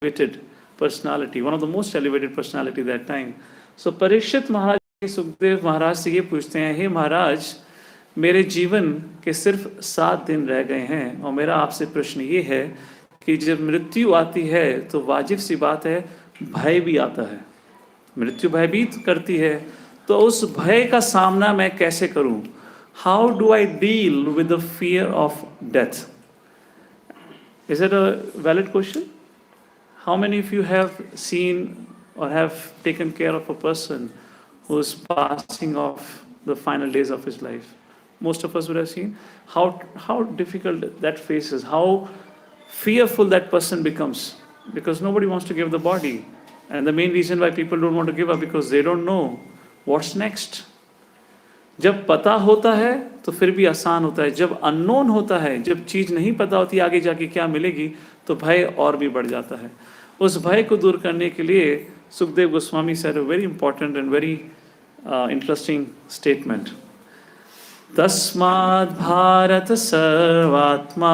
elevated personality, one of the most elevated personality that time. So Parikshit महाराज सुखदेव महाराज से ये पूछते हैं, हे महाराज, मेरे जीवन के सिर्फ 7 दिन रह गए हैं और मेरा आपसे प्रश्न ये है कि जब मृत्यु आती है तो वाजिब सी बात है, भय भी आता है, मृत्यु भयभीत करती है, तो उस भय का सामना मैं कैसे करूं? How do I deal with the fear of death? Is it a valid question? How many of you have seen or have taken care of a person who is passing off the final days of his life? Most of us would have seen how difficult that phase is, how fearful that person becomes, because nobody wants to give the body. And the main reason why people don't want to give up, because they don't know what's next. जब पता होता है तो फिर भी आसान होता है, जब अननोन होता है, जब चीज़ नहीं पता होती आगे जाके क्या मिलेगी, तो भय और भी बढ़ जाता है. उस भय को दूर करने के लिए Sukhdev Goswami said a very important and very interesting statement. तस्माद् भारत सर्वात्मा,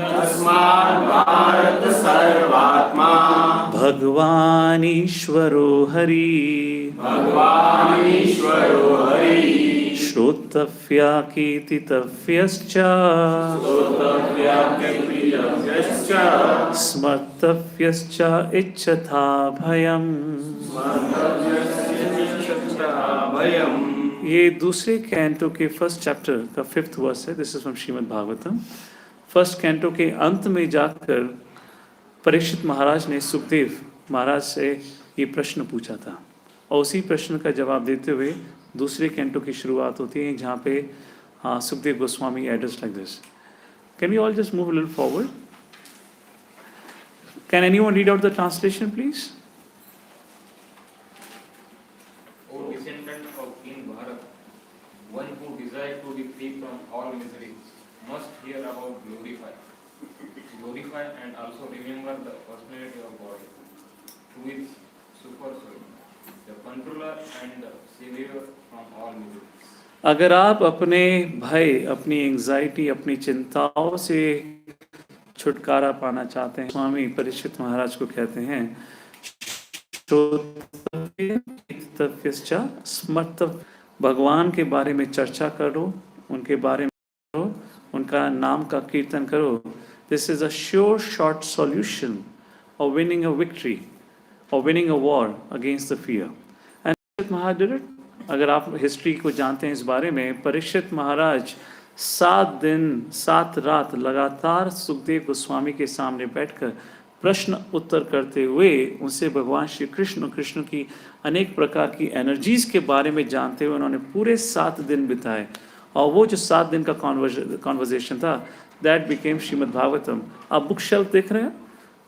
तस्माद् भारत सर्वात्मा, भगवान ईश्वरो हरि, भगवान ईश्वरो हरि, श्रोतव्या कीर्तितव्यश्च, श्रोतव्या कीर्तितव्यश्च, स्मर्तव्यश्च इच्छथा भयम्. स्मर्तव्यश्च इच्छथा भयम्. ये दूसरे कैंटो के फर्स्ट चैप्टर का 5th वर्स है. This is from Shrimad Bhagavatam. First canto के अंत में जाकर परीक्षित महाराज ने सुखदेव महाराज से ये प्रश्न पूछा था, और उसी प्रश्न का जवाब देते हुए दूसरे कैंटो की शुरुआत होती है, जहाँ पे Sukhdev Goswami address like this. Can you all just move a little forward? Can anyone read out the translation please? O descendant of King Bharat, one who desires to be free from all misery, must hear about glorify and also remember the personality of God, who is super soul, the controller and the savior from all miseries. अगर आप अपने भय, अपनी anxiety, अपनी चिंताओं से छुटकारा पाना चाहते हैं, स्वामी परीक्षित महाराज को कहते हैं, भगवान के बारे में चर्चा करो, उनके बारे में करो, उनका नाम का कीर्तन करो. This is a sure short solution of winning a victory और winning a war against the fear. And Parikshit Maharaj did it. अगर आप हिस्ट्री को जानते हैं इस बारे में, परीक्षित महाराज 7 दिन 7 रात लगातार सुखदेव गोस्वामी के सामने बैठकर प्रश्न उत्तर करते हुए उनसे भगवान श्री कृष्ण की अनेक प्रकार की एनर्जीज के बारे में जानते हुए उन्होंने पूरे 7 दिन बिताए. और वो जो 7 दिन का कॉन्वर्जेशन था, दैट बिकेम श्रीमद् भागवतम. आप बुक शेल्फ देख रहे हैं?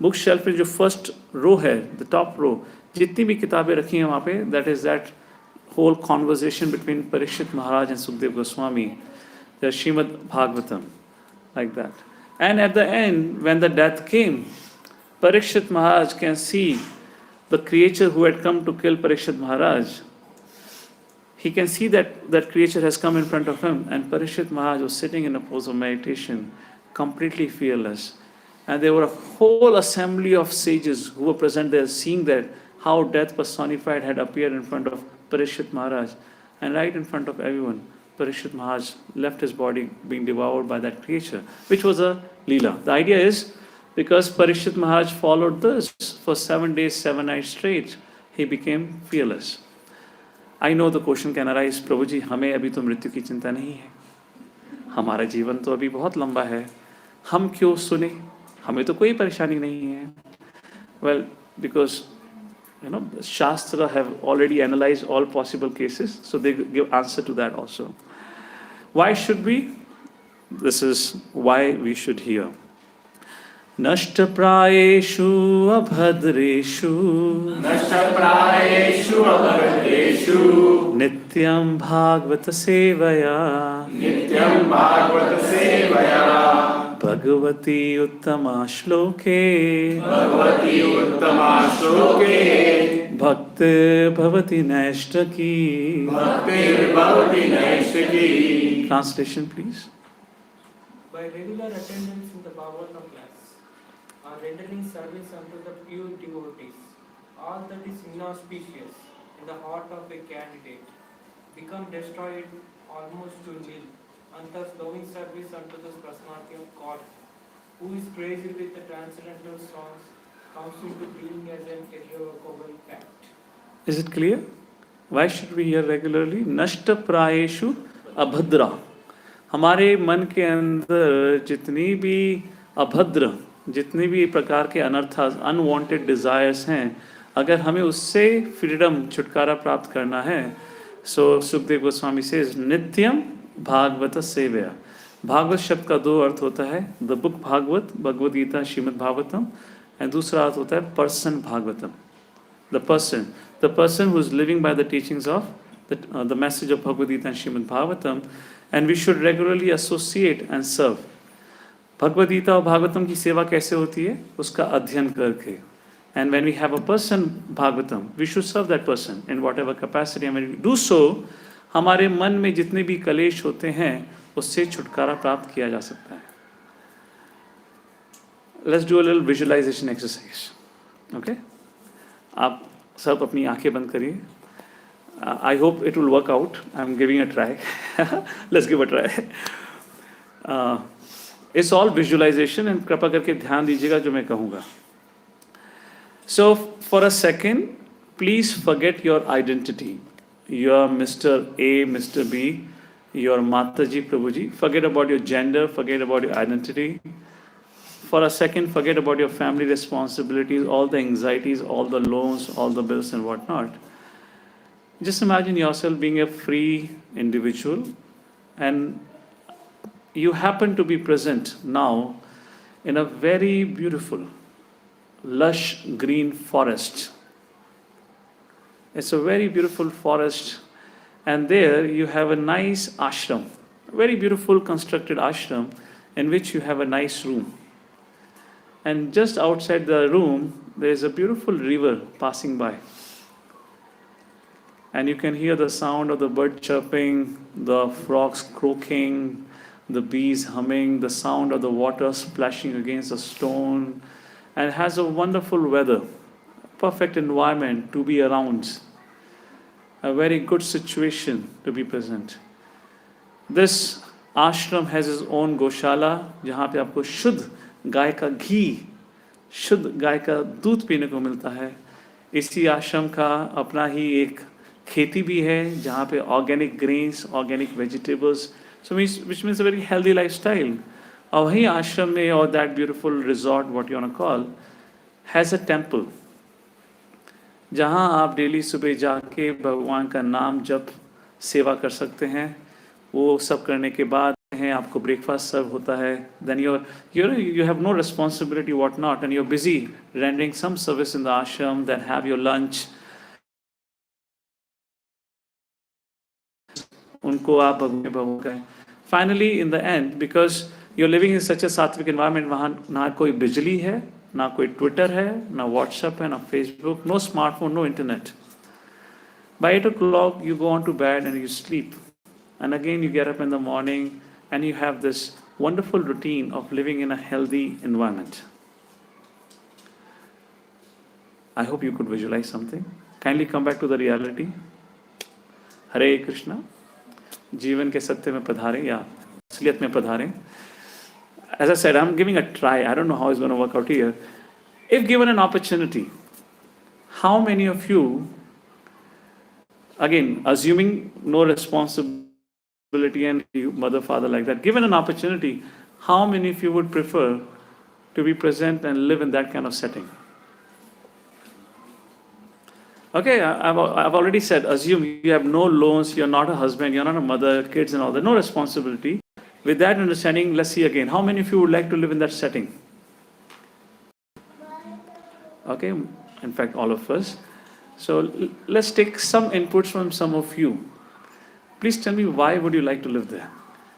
बुक शेल्फ में जो फर्स्ट रो है, द टॉप रो, जितनी भी किताबें रखी हैं वहाँ पे, that is that whole conversation between Parikshit Maharaj and Sukhdev Goswami, the Shrimad Bhagavatam, like that. And at the end when the death came, Parikshit Maharaj can see the creature who had come to kill Parikshit Maharaj. He can see that creature has come in front of him, and Parikshit Maharaj was sitting in a pose of meditation, completely fearless. And there were a whole assembly of sages who were present there, seeing that how death personified had appeared in front of Parikshit Maharaj. And right in front of everyone, Parikshit Maharaj left his body being devoured by that creature, which was a Leela. The idea is, because Parikshit Maharaj followed this for 7 days, 7 nights straight, he became fearless. I know the question can arise, प्रभु जी हमें अभी तो मृत्यु की चिंता नहीं है, हमारा जीवन तो अभी बहुत लंबा है, हम क्यों सुने, हमें तो कोई परेशानी नहीं है. Well, because Shastra have already analyzed all possible cases, so they give answer to that also. Why should we? This is why we should hear. नष्टप्रायेषु अभद्रेषु, नष्टप्रायेषु अभद्रेषु, नित्यं भागवत सेवया, नित्यं भागवत सेवया, भगवती उत्तमा श्लोके, भगवती उत्तमा श्लोके, भक्तिर्भवति नैष्ठकी, भक्तिर्भवति नैष्ठकी. Translation please. By regular attendance in the Bhagavatam class, are rendering service unto the pure devotees. All that is inauspicious in the heart of a candidate become destroyed almost to nil, and thus loving service unto the personality of God, who is praised with the transcendental songs, comes into being as an irrevocable fact. Is it clear? Why should we hear regularly? नष्ट प्रायेषु अभद्रा. हमारे मन के अंदर जितनी भी अभद्र, जितनी भी प्रकार के अनर्थ, अनवांटेड डिजायर्स हैं, अगर हमें उससे फ्रीडम, छुटकारा प्राप्त करना है, सो सुखदेव गोस्वामी से नित्यम भागवत सेवया. भागवत शब्द का दो अर्थ होता है, the book Bhagavat, Bhagavad Gita, Shrimad Bhagavatam, and दूसरा अर्थ होता है person Bhagavatam. The person who is living by the teachings of the message of Bhagavad Gita and Srimad Bhagavatam, and we should regularly associate and serve. Bhagavad Gita और भागवतम की सेवा कैसे होती है? उसका अध्ययन करके. And when we have a person Bhagavatam, we should serve that person in whatever capacity. And when we do so, हमारे मन में जितने भी कलेश होते हैं, उससे छुटकारा प्राप्त किया जा सकता है. Let's do a little visualization exercise. Okay? आप सब अपनी आंखें बंद करिए. I hope it will work out. I'm giving a try. Let's give a try. It's all visualization, and कृपा करके ध्यान दीजिएगा जो मैं कहूँगा. So for a second, please forget your identity. You are Mr. A, Mr. B, you are Mataji, Prabhuji. Forget about your gender, forget about your identity. For a second, forget about your family responsibilities, all the anxieties, all the loans, all the bills and whatnot. Just imagine yourself being a free individual, and you happen to be present now in a very beautiful, lush green forest. It's a very beautiful forest, and there you have a nice ashram, a very beautiful constructed ashram in which you have a nice room. And just outside the room, there is a beautiful river passing by. And you can hear the sound of the bird chirping, the frogs croaking, the bees humming, the sound of the water splashing against a stone. And it has a wonderful weather, perfect environment to be around, a very good situation to be present. This ashram has its own goshala, जहाँ पे आपको शुद्ध गाय का घी, शुद्ध गाय का दूध पीने को मिलता है. इसी आश्रम का अपना ही एक खेती भी है, जहाँ पे organic grains, organic vegetables, so which means a very healthy lifestyle. और वही आश्रम में, और that beautiful resort, what you want to call, has a temple, जहाँ आप डेली सुबह जाके भगवान का नाम जप सेवा कर सकते हैं. वो सब करने के बाद हैं आपको ब्रेकफास्ट सर्व होता है. Then you have no responsibility what not, and you're busy rendering some service in the ashram, then have your lunch. उनको आप भगवान करें. Finally, in the end, because you're living in such a sattvic environment, वहाँ ना कोई बिजली है, ना कोई ट्विटर है, ना व्हाट्सएप है, ना Facebook, no smartphone, no internet. By 8 o'clock, you go on to bed and you sleep. And again, you get up in the morning and you have this wonderful routine of living in a healthy environment. I hope you could visualize something. Kindly come back to the reality. Hare Krishna. जीवन के सत्य में पधारें या असलियत में पधारें. As I said, I'm giving a try. I don't know how it's going to work out here. If given an opportunity, how many of you, again, assuming no responsibility and you, mother, father like that, given an opportunity, how many of you would prefer to be present and live in that kind of setting? Okay, I've already said, assume you have no loans, you're not a husband, you're not a mother, kids and all that, no responsibility. With that understanding, let's see again, how many of you would like to live in that setting? Okay, in fact, all of us. So let's take some inputs from some of you. Please tell me, why would you like to live there?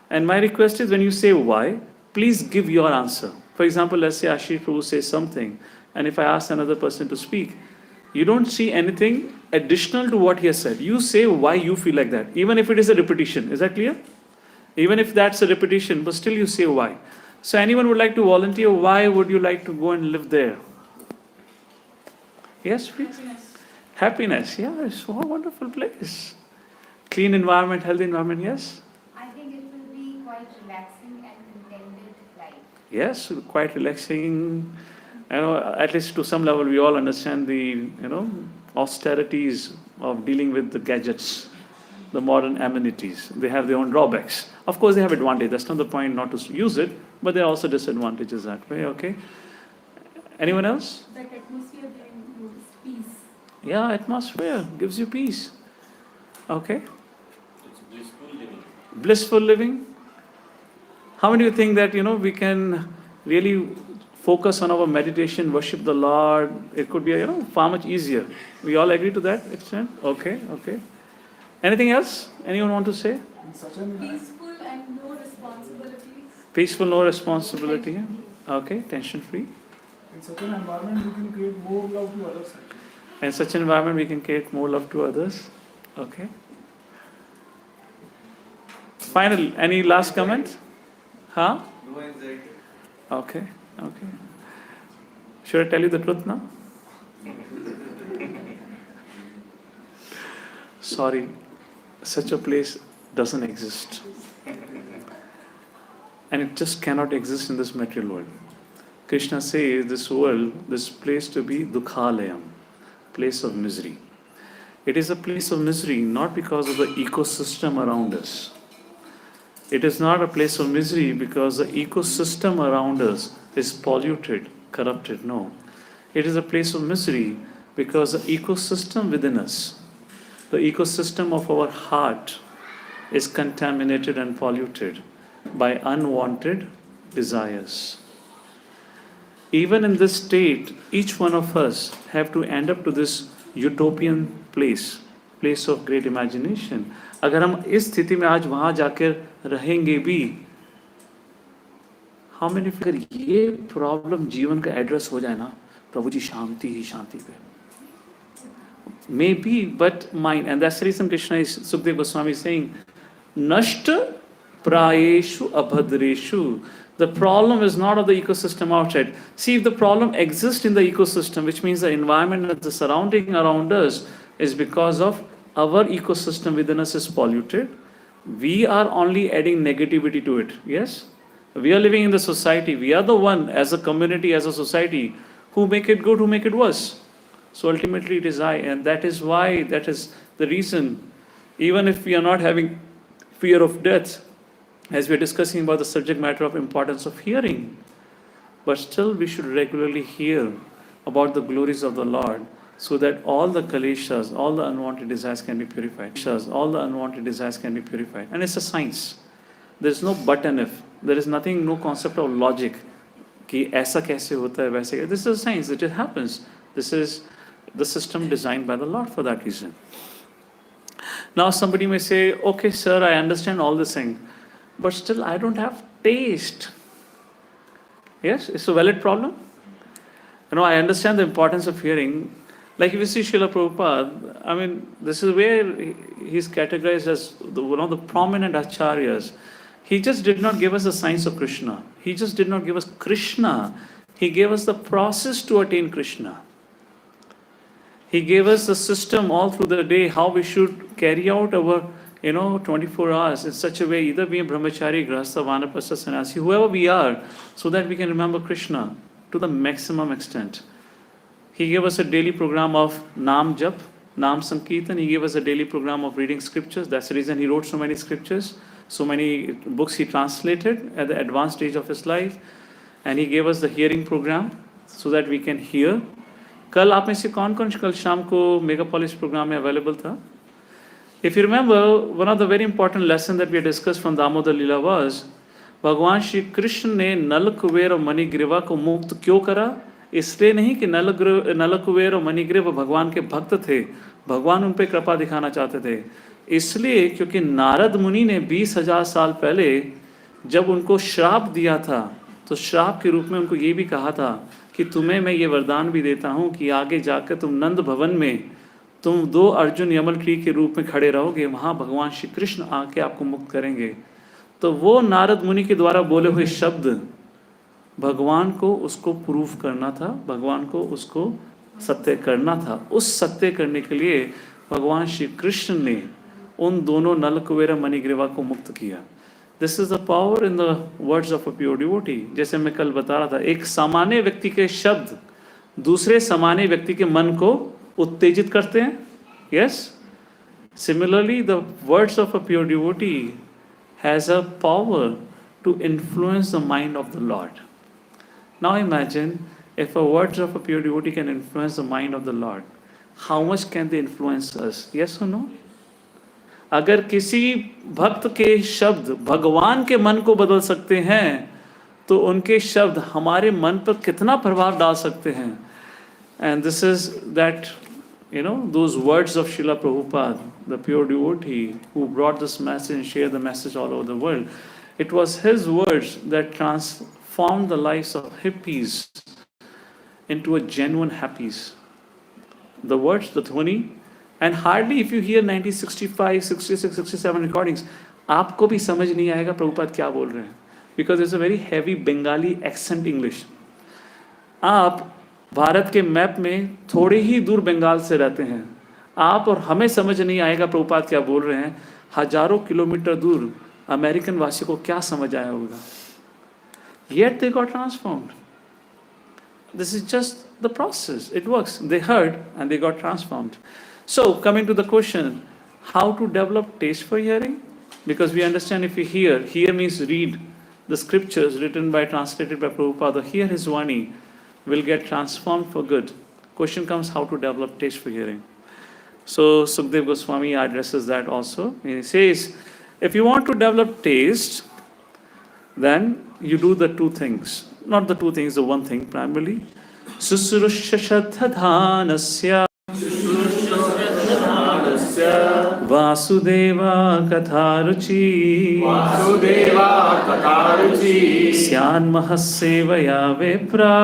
And my request is, when you say why, please give your answer. For example, let's say Ashish Prabhu says something, and if I ask another person to speak, you don't see anything additional to what he has said. You say why you feel like that, even if it is a repetition. Is that clear? Even if that's a repetition, but still you say why. So anyone would like to volunteer? Why would you like to go and live there? Yes, please. Happiness. Yeah, it's a wonderful place. Clean environment, healthy environment. Yes. I think it will be quite relaxing and contented life. Yes, quite relaxing. At least to some level, we all understand the austerities of dealing with the gadgets, the modern amenities. They have their own drawbacks. Of course, they have advantage. That's not the point not to use it, but there are also disadvantages that way. Okay. Anyone else? That atmosphere giving you peace. Yeah, atmosphere gives you peace. Okay. It's blissful living. Blissful living. How many of you think that we can really focus on our meditation, worship the Lord? It could be far much easier. We all agree to that extent? Okay. Anything else? Anyone want to say? Peaceful and no responsibilities. Peaceful, no responsibility. Okay, tension free. In such an environment, we can create more love to others. In such an environment, we can create more love to others. Okay. Final, any last comment? Huh? No anxiety. Okay. Should I tell you the truth now? Sorry, such a place doesn't exist. And it just cannot exist in this material world. Krishna says this world, this place to be dukhalayam, place of misery. It is a place of misery not because of the ecosystem around us. It is not a place of misery because the ecosystem around us is polluted, corrupted. No. It is a place of misery because the ecosystem within us, the ecosystem of our heart, is contaminated and polluted by unwanted desires. Even in this state, each one of us have to end up to this utopian place of great imagination. अगर हम इस स्थिति में आज वहाँ जाकर रहेंगे भी, how many अगर ये प्रॉब्लम जीवन का एड्रेस हो जाए ना, प्रभु जी शांति ही शांति पे. Maybe, but mind, and that's the reason Krishna is, Sukdev Goswami is saying, Nashta prayeshu abhadreshu. The problem is not of the ecosystem outside. See, if the problem exists in the ecosystem, which means the environment and the surrounding around us is because of our ecosystem within us is polluted, we are only adding negativity to it. Yes? We are living in the society. We are the one, as a community, as a society, who make it good, who make it worse. So ultimately it is I, and that is why, that is the reason, even if we are not having fear of death, as we are discussing about the subject matter of importance of hearing, but still we should regularly hear about the glories of the Lord, so that all the kaleshas, all the unwanted desires can be purified. All the unwanted desires can be purified. And it's a science. There is no but and if. There is nothing, no concept of logic. कि ऐसा कैसे होता है वैसे. This is a science. It just happens. This is the system designed by the Lord for that reason. Now somebody may say, okay sir, I understand all this thing, but still I don't have taste. Yes, it's a valid problem. I understand the importance of hearing. Like if you see Srila Prabhupada, I mean, this is where he's categorized as one of the prominent acharyas. He just did not give us the science of Krishna. He just did not give us Krishna. He gave us the process to attain Krishna. He gave us the system all through the day, how we should carry out our 24 hours in such a way, either be a brahmachari, grahastha, vanapasta, sannyasi, whoever we are, so that we can remember Krishna to the maximum extent. He gave us a daily program of Nam Jap, Nam Sankirtan. He gave us a daily program of reading scriptures. That's the reason he wrote so many scriptures. So many books he translated at the advanced stage of his life. And he gave us the hearing program so that we can hear. कल आप में से कौन-कौन कल शाम को Megapolis programme में available था? If you remember, one of the very important lessons that we discussed from Damodar Leela was, भगवान श्री कृष्ण ने नल कुबेर और मणिग्रीवा को मुक्त क्यों करा? इसलिए नहीं कि नल कुबेर और मणिग्रीव भगवान के भक्त थे, भगवान उन पर कृपा दिखाना चाहते थे. इसलिए क्योंकि नारद मुनि ने 20,000 साल पहले जब उनको श्राप दिया था, तो श्राप के रूप में उनको ये भी कहा था कि तुम्हें मैं ये वरदान भी देता हूँ कि आगे जाकर तुम नंद भवन में तुम 2 अर्जुन यमल ट्री के रूप में खड़े रहोगे, वहाँ भगवान श्री कृष्ण आके आपको मुक्त करेंगे. तो वो नारद मुनि के द्वारा बोले हुए शब्द भगवान को उसको प्रूफ करना था, भगवान को उसको सत्य करना था। उस सत्य करने के लिए भगवान श्री कृष्ण ने उन दोनों नल कुबेर मणिग्रीवा को मुक्त किया। This is the power in the words of a pure devotee. जैसे मैं कल बता रहा था, एक सामान्य व्यक्ति के शब्द दूसरे सामान्य व्यक्ति के मन को उत्तेजित करते हैं। Yes, similarly the words of a pure devotee has a power to influence the mind of the Lord. Now imagine if a words of a pure devotee can influence the mind of the Lord, how much can they influence us? Yes or no? अगर किसी भक्त के शब्द भगवान के मन को बदल सकते हैं, तो उनके शब्द हमारे मन पर कितना प्रभाव डाल सकते हैं। And this is that, those words of Srila Prabhupada, the pure devotee who brought this message and shared the message all over the world. It was his words that transformed the lives of hippies into a genuine happies. The words, the dhwani, and hardly if you hear 1965, 66, 67 recordings, आपको भी समझ नहीं आएगा प्रभुपाद क्या बोल रहे हैं, because it's a very heavy Bengali accent English. आप भारत के मैप में थोड़े ही दूर बंगाल से रहते हैं, आप और हमें समझ नहीं आएगा प्रभुपाद क्या बोल रहे हैं। हजारों किलोमीटर दूर अमेरिकन वासी को क्या समझ आया होगा। Yet they got transformed. This is just the process. It works. They heard and they got transformed. So coming to the question, how to develop taste for hearing? Because we understand if we hear means read the scriptures written by, translated by Prabhupada, hear his Vani, will get transformed for good. Question comes, how to develop taste for hearing? So Sukdev Goswami addresses that also. He says, if you want to develop taste, then you do the two things. Not the two things, the one thing primarily. Susurushathadhanasya Vasudeva Katharuchi Vasudeva कथारुचि Syan Mahasevaya Vipra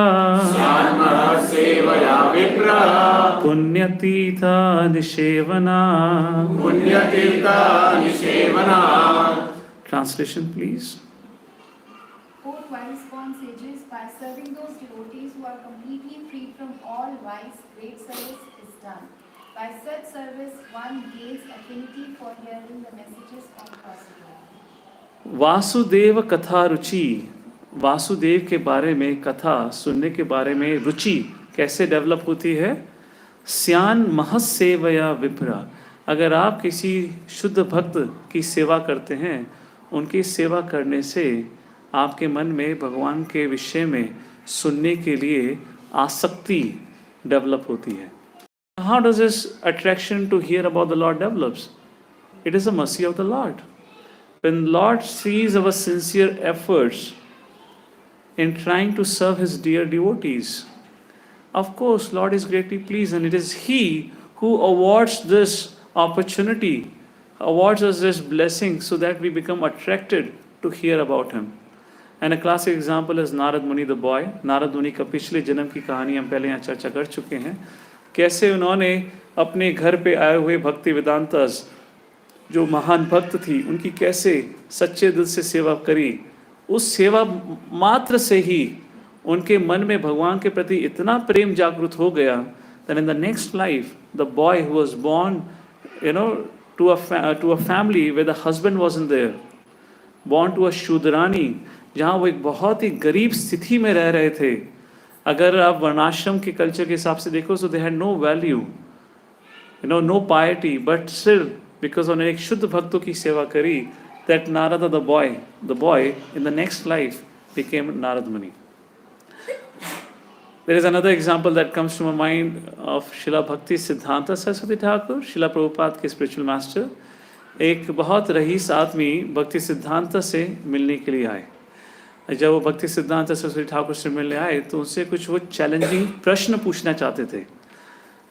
सेवया विप्रा Punyatita Nishevana. पुण्यतीर्था निषेवना। Translation please. O twice born sages, by serving those devotees who are completely free from all vice, great service is done. By such service, one gains affinity for hearing the messages of Vasudeva. Vasudev कथा रुचि, वासुदेव के बारे में कथा सुनने के बारे में रुचि कैसे डेवलप होती है। स्यान महसेवया विप्रा, अगर आप किसी शुद्ध भक्त की सेवा करते हैं, उनकी सेवा करने से आपके मन में भगवान के विषय में सुनने के लिए आसक्ति डेवलप होती है। How does this attraction to hear about the Lord develops? It is a mercy of the Lord. When Lord sees our sincere efforts in trying to serve His dear devotees, of course Lord is greatly pleased, and it is He who awards this opportunity, awards us this blessing so that we become attracted to hear about Him. And a classic example is Narad Muni the boy. Narad Muni का पिछले जन्म की कहानी हम पहले यहाँ चर्चा कर चुके हैं, कैसे उन्होंने अपने घर पे आए हुए भक्ति वेदांतस जो महान भक्त थी, उनकी कैसे सच्चे दिल से सेवा करी। उस सेवा मात्र से ही उनके मन में भगवान के प्रति इतना प्रेम जागृत हो गया that in the next life the boy who was born to a family where the husband wasn't there, born to a Shudrani, जहाँ वो एक बहुत ही गरीब स्थिति में रह रहे थे। अगर आप वर्णाश्रम के कल्चर के हिसाब से देखो, so they had no value, no piety, but still because उन्होंने एक शुद्ध भक्तों की सेवा करी, that Narada the boy in the next life became Narad Muni. There is another example that comes to my mind of Srila Bhakti Siddhanta Saraswati Thakur, Srila Prabhupada के spiritual master. एक बहुत रईस आदमी भक्ति सिद्धांत से मिलने के लिए आए। जब वो भक्ति सिद्धांत सरस्वती ठाकुर से मिलने आए तो उनसे कुछ वो चैलेंजिंग प्रश्न पूछना चाहते थे।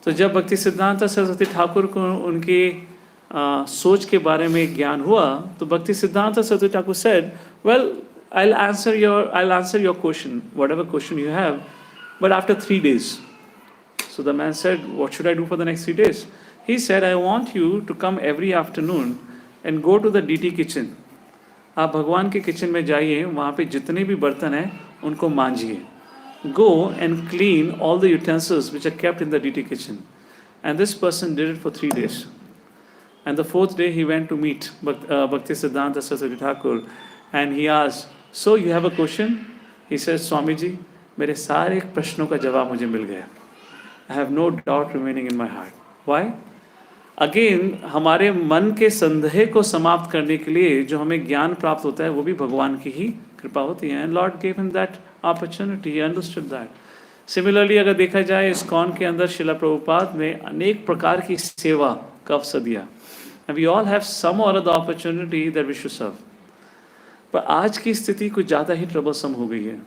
तो जब भक्ति सिद्धांत सरस्वती ठाकुर को उनके सोच के बारे में ज्ञान हुआ, तो भक्ति सिद्धांत Saraswati Thakur said, well, I'll answer your question, whatever question you have, but after 3 days. So the man said, what should I do for the next 3 days? He said, I want you to come every afternoon and go to the DT kitchen. आप भगवान के kitchen में जाइए, वहाँ पे जितने भी बर्तन हैं उनको मांजिए. Go and clean all the utensils which are kept in the DT kitchen. And this person did it for 3 days. And the 4th day he went to meet Bhakti Siddhanta Saraswati Thakur, and he asked, so you have a question? He says, Swamiji, मेरे सारे प्रश्नों का जवाब मुझे मिल गया. I have no doubt remaining in my heart. Why? Again हमारे मन के संदेह को समाप्त करने के लिए जो हमें ज्ञान प्राप्त होता है वो भी भगवान की ही कृपा होती है. And Lord gave him that opportunity, he understood that. Similarly अगर देखा जाए इस्कॉन के अंदर शिला प्रभुपाद ने अनेक प्रकार की सेवा का अवसर दिया. And we all have some or the opportunity that we should serve. पर आज की स्थिति कुछ ज़्यादा ही ट्रबलसम हो गई है.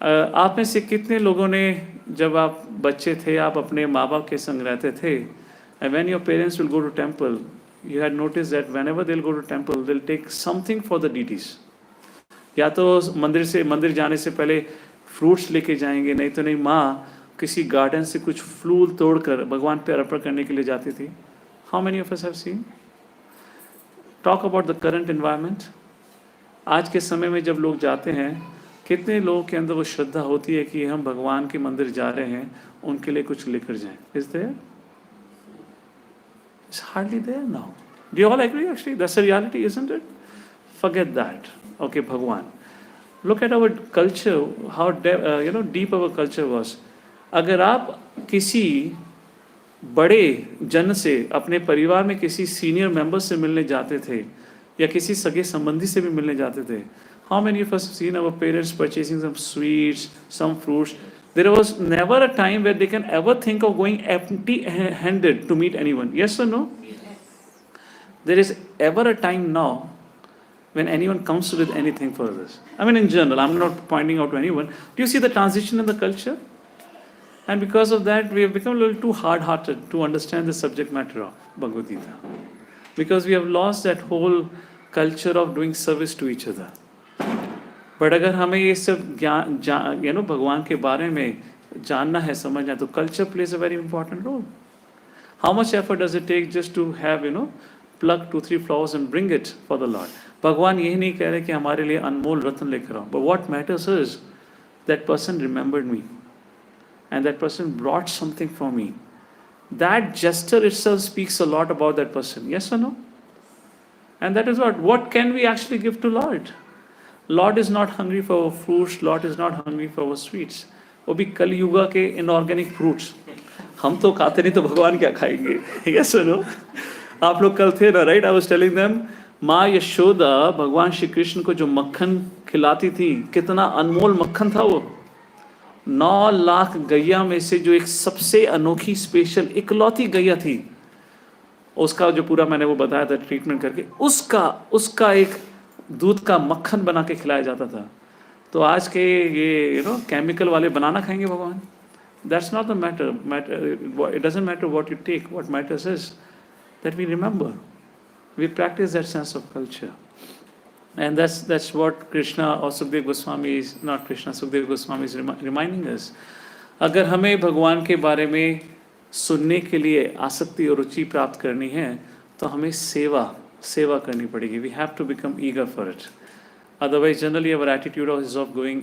आप में से कितने लोगों ने जब आप बच्चे थे आप अपने माँ बाप के संग रहते थे, and when your parents will go to temple, you had noticed that whenever they'll go to temple, they'll take something for the deities. या तो मंदिर जाने से पहले फ्रूट्स लेके जाएंगे, नहीं तो नहीं माँ किसी गार्डन से कुछ फूल तोड़कर भगवान पे अर्पण करने के लिए जाती थी. How many of us have seen? Talk about the current environment. आज के समय में जब लोग जाते हैं, कितने लोगों के अंदर वो श्रद्धा होती है कि हम भगवान के मंदिर जा रहे हैं, उनके लिए कुछ लेकर जाएं? Is there? It's hardly there now. Do you all agree? Actually, that's the reality, isn't it? Forget that. Okay, Bhagwan. Look at our culture, how deep our culture was. अगर आप किसी बड़े जन से, अपने परिवार में किसी सीनियर मेंबर से मिलने जाते थे या किसी सगे संबंधी से भी मिलने जाते थे, how many of us have seen our parents purchasing some sweets, some fruits? There was never a time where they can ever think of going empty-handed to meet anyone. Yes or no? Yes. There is ever a time now when anyone comes with anything for others. I mean, in general, I'm not pointing out to anyone. Do you see the transition in the culture? And because of that, we have become a little too hard-hearted to understand the subject matter of Bhagavad Gita. Because we have lost that whole culture of doing service to each other. But अगर हमें ये सब ज्ञान भगवान के बारे में जानना है, समझना है, तो culture plays a very important role. How much effort does it take just to have plug 2-3 flowers and bring it for the lord. भगवान यही नहीं कह रहे कि हमारे लिए अनमोल रत्न लेकर आओ, but what matters is that person remembered me and that person brought something for me. That gesture itself speaks a lot about that person. Yes or no? And that is what can we actually give to Lord. Lord is not hungry for our fruits. Lord is not hungry for our sweets. वो भी कलयुगा के inorganic fruits. हम तो खाते नहीं तो भगवान क्या खाएंगे? Yes or no? आप लोग कल थे ना, right? I was telling them, माँ यशोदा भगवान श्री कृष्ण को जो मक्खन खिलाती थी, कितना अनमोल मक्खन था वो. 9 लाख गैया में से जो एक सबसे अनोखी स्पेशल इकलौती गैया थी, उसका जो पूरा मैंने वो बताया था ट्रीटमेंट करके, उसका एक दूध का मक्खन बना के खिलाया जाता था. तो आज के ये केमिकल वाले बनाना खाएंगे भगवान? That's not the matter. It doesn't matter what you take. What matters is that we remember, we practice that sense of culture. And that's what Krishna और Sukhdev Goswami is not Krishna Sukhdev Goswami is reminding us. अगर हमें भगवान के बारे में सुनने के लिए आसक्ति और रुचि प्राप्त करनी है तो हमें सेवा करनी पड़ेगी. We have to become eager for it. Otherwise generally our attitude is of going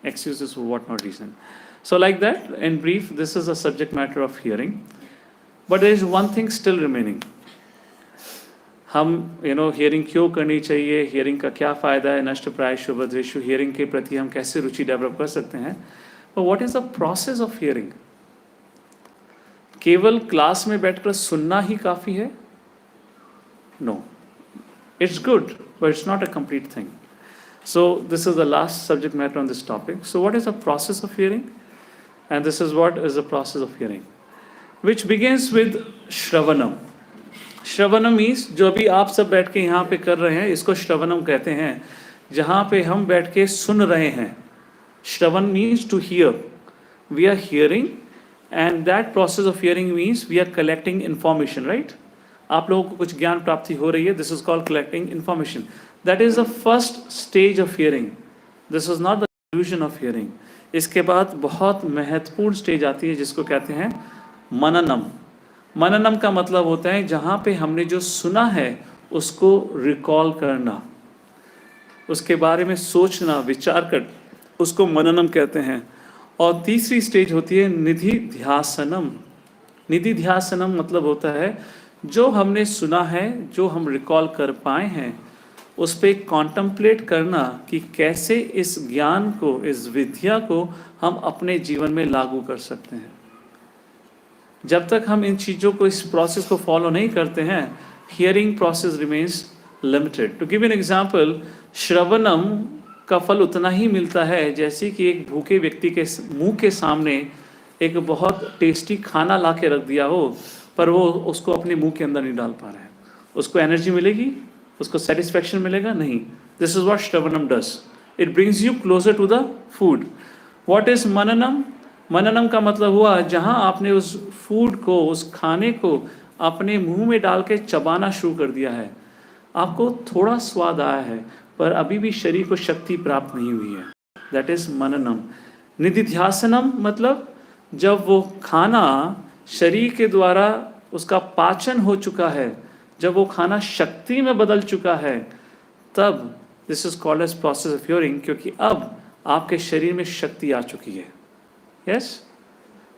excuses for what not reason. So like that, in brief, this is a subject matter of hearing. But there is one thing still remaining. हम hearing क्यों करनी चाहिए, hearing का क्या फ़ायदा है, नष्ट प्रायेषु भद्रेषु, hearing के प्रति हम कैसे रुचि डेवलप कर सकते हैं. But what is the process of hearing? केवल क्लास में बैठकर सुनना ही काफ़ी है? No. It's good, but it's not a complete thing. So this is the last subject matter on this topic. So what is the process of hearing? And this is what is the process of hearing, which begins with Shravanam. Shravanam means जो अभी आप सब बैठ के यहाँ पे कर रहे हैं, इसको श्रवणम कहते हैं, जहाँ पे हम बैठ के सुन रहे हैं. Shravan means to hear. We are hearing, and that process of hearing means we are collecting information, right? आप लोगों को कुछ ज्ञान प्राप्ति हो रही है. This is called collecting information. That is the first stage of hearing. This is not the conclusion of hearing. इसके बाद बहुत महत्वपूर्ण स्टेज आती है जिसको कहते हैं मननम. मननम का मतलब होता है जहाँ पे हमने जो सुना है उसको रिकॉल करना. उसके बारे में सोचना, विचार कर, उसको मननम कहते हैं। और तीसरी स्टेज होती है निधि ध्यासनम। निधि ध्यासनम मतलब होता है जो हमने सुना है, जो हम रिकॉल कर पाए हैं, उस पर कॉन्टम्पलेट करना कि कैसे इस ज्ञान को, इस विद्या को हम अपने जीवन में लागू कर सकते हैं। जब तक हम इन चीज़ों को, इस प्रोसेस को फॉलो नहीं करते हैं, hearing process remains limited. To give an example, श्रवणम का फल उतना ही मिलता है जैसे कि एक भूखे व्यक्ति के मुंह के सामने एक बहुत टेस्टी खाना ला के रख दिया हो, पर वो उसको अपने मुंह के अंदर नहीं डाल पा रहा है। उसको एनर्जी मिलेगी, उसको सेटिस्फैक्शन मिलेगा नहीं। दिस इज व्हाट श्रवणम does, it brings you closer to the food. What is मननम? मननम का मतलब हुआ जहां आपने उस फूड को, उस खाने को अपने मुंह में डाल के चबाना शुरू कर दिया है। आपको थोड़ा स्वाद आया है, पर अभी भी शरीर को शक्ति प्राप्त नहीं हुई है। That is मननम। निधिध्यासनम मतलब जब वो खाना शरीर के द्वारा उसका पाचन हो चुका है, जब वो खाना शक्ति में बदल चुका है, तब this is called as process of hearing, क्योंकि अब आपके शरीर में शक्ति आ चुकी है। यस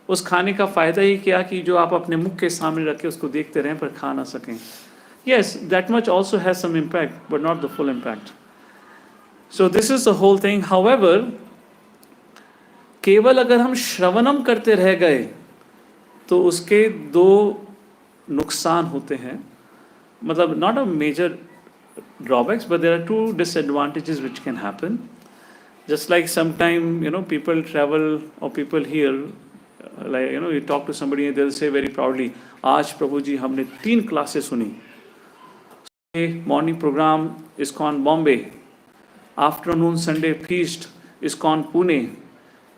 उस खाने का फायदा ही क्या कि जो आप अपने मुख के सामने रखे उसको देखते रहें पर खा ना सकें। Yes, that much also has some impact, but not the full impact. So this is the whole thing. However, केवल अगर हम श्रवणम करते रह गए तो उसके दो नुकसान होते हैं, मतलब not a major drawbacks, but there are two disadvantages which can happen. Just like sometime, people travel or people hear, like, you talk to somebody and they'll say very proudly, आज प्रभु जी हमने 3 क्लासेस सुनी। Morning program ISKCON Bombay, afternoon Sunday feast ISKCON Pune,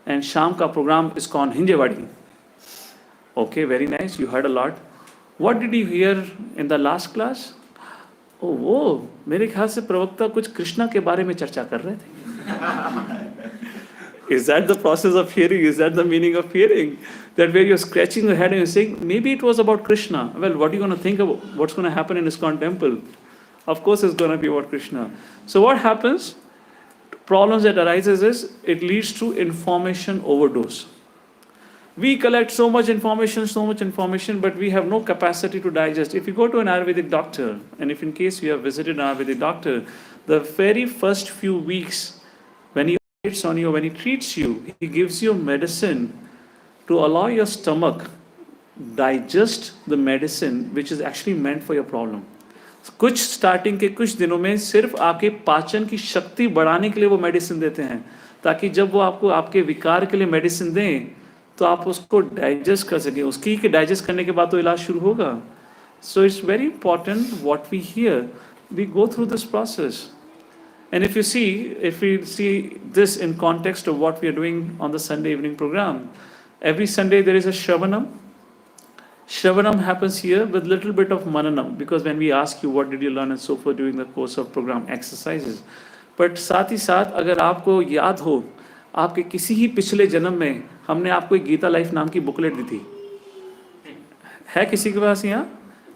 and शाम का program ISKCON Hinjewadi. Okay, very nice, you heard a lot. What did you hear in the last class? वो मेरे ख्याल से प्रवक्ता कुछ कृष्णा के बारे में चर्चा कर रहे थे। Is that the process of hearing? Is that the meaning of hearing? That where you're scratching your head and you're saying, maybe it was about Krishna. Well, what are you going to think about? What's going to happen in ISKCON temple? Of course it's going to be about Krishna. So what happens? Problems that arises is, it leads to information overdose. We collect so much information, but we have no capacity to digest. If you go to an Ayurvedic doctor, and if in case you have visited an Ayurvedic doctor, the very first few weeks, when he operates on you, when he treats you, he gives you medicine to allow your stomach digest the medicine which is actually meant for your problem. कुछ starting के कुछ दिनों में सिर्फ आपके पाचन की शक्ति बढ़ाने के लिए वो मेडिसिन देते हैं, ताकि जब वो आपको आपके विकार के लिए मेडिसिन दें तो आप उसको डाइजेस्ट कर सकें। उसकी के डाइजेस्ट करने के बाद तो इलाज शुरू होगा। So it's very important what we hear, we go through this process. And if we see this in context of what we are doing on the Sunday evening program, every Sunday there is a Shravanam. Shravanam happens here with little bit of Mananam, because when we ask you what did you learn and so forth during the course of program exercises. But साथ ही साथ अगर आपको याद हो, आपके किसी ही पिछले जन्म में हमने आपको एक गीता लाइफ नाम की बुकलेट दी थी। है किसी के पास यहाँ?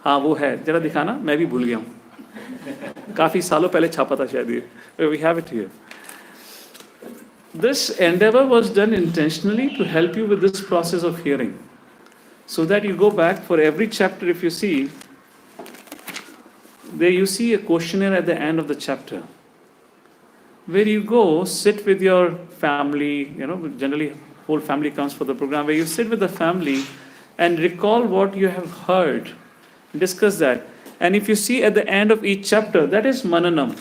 हाँ वो है, जरा दिखाना, मैं भी भूल गया हूँ। काफ़ी सालों पहले छापा था शायद ये। We have it here. This endeavor was done intentionally to help you with this process of hearing, so that you go back for every chapter. If you see, there you see a questionnaire at the end of the chapter, where you go sit with your family. Generally whole family comes for the program, where you sit with the family and recall what you have heard, discuss that. And if you see at the end of each chapter, that is Mananam.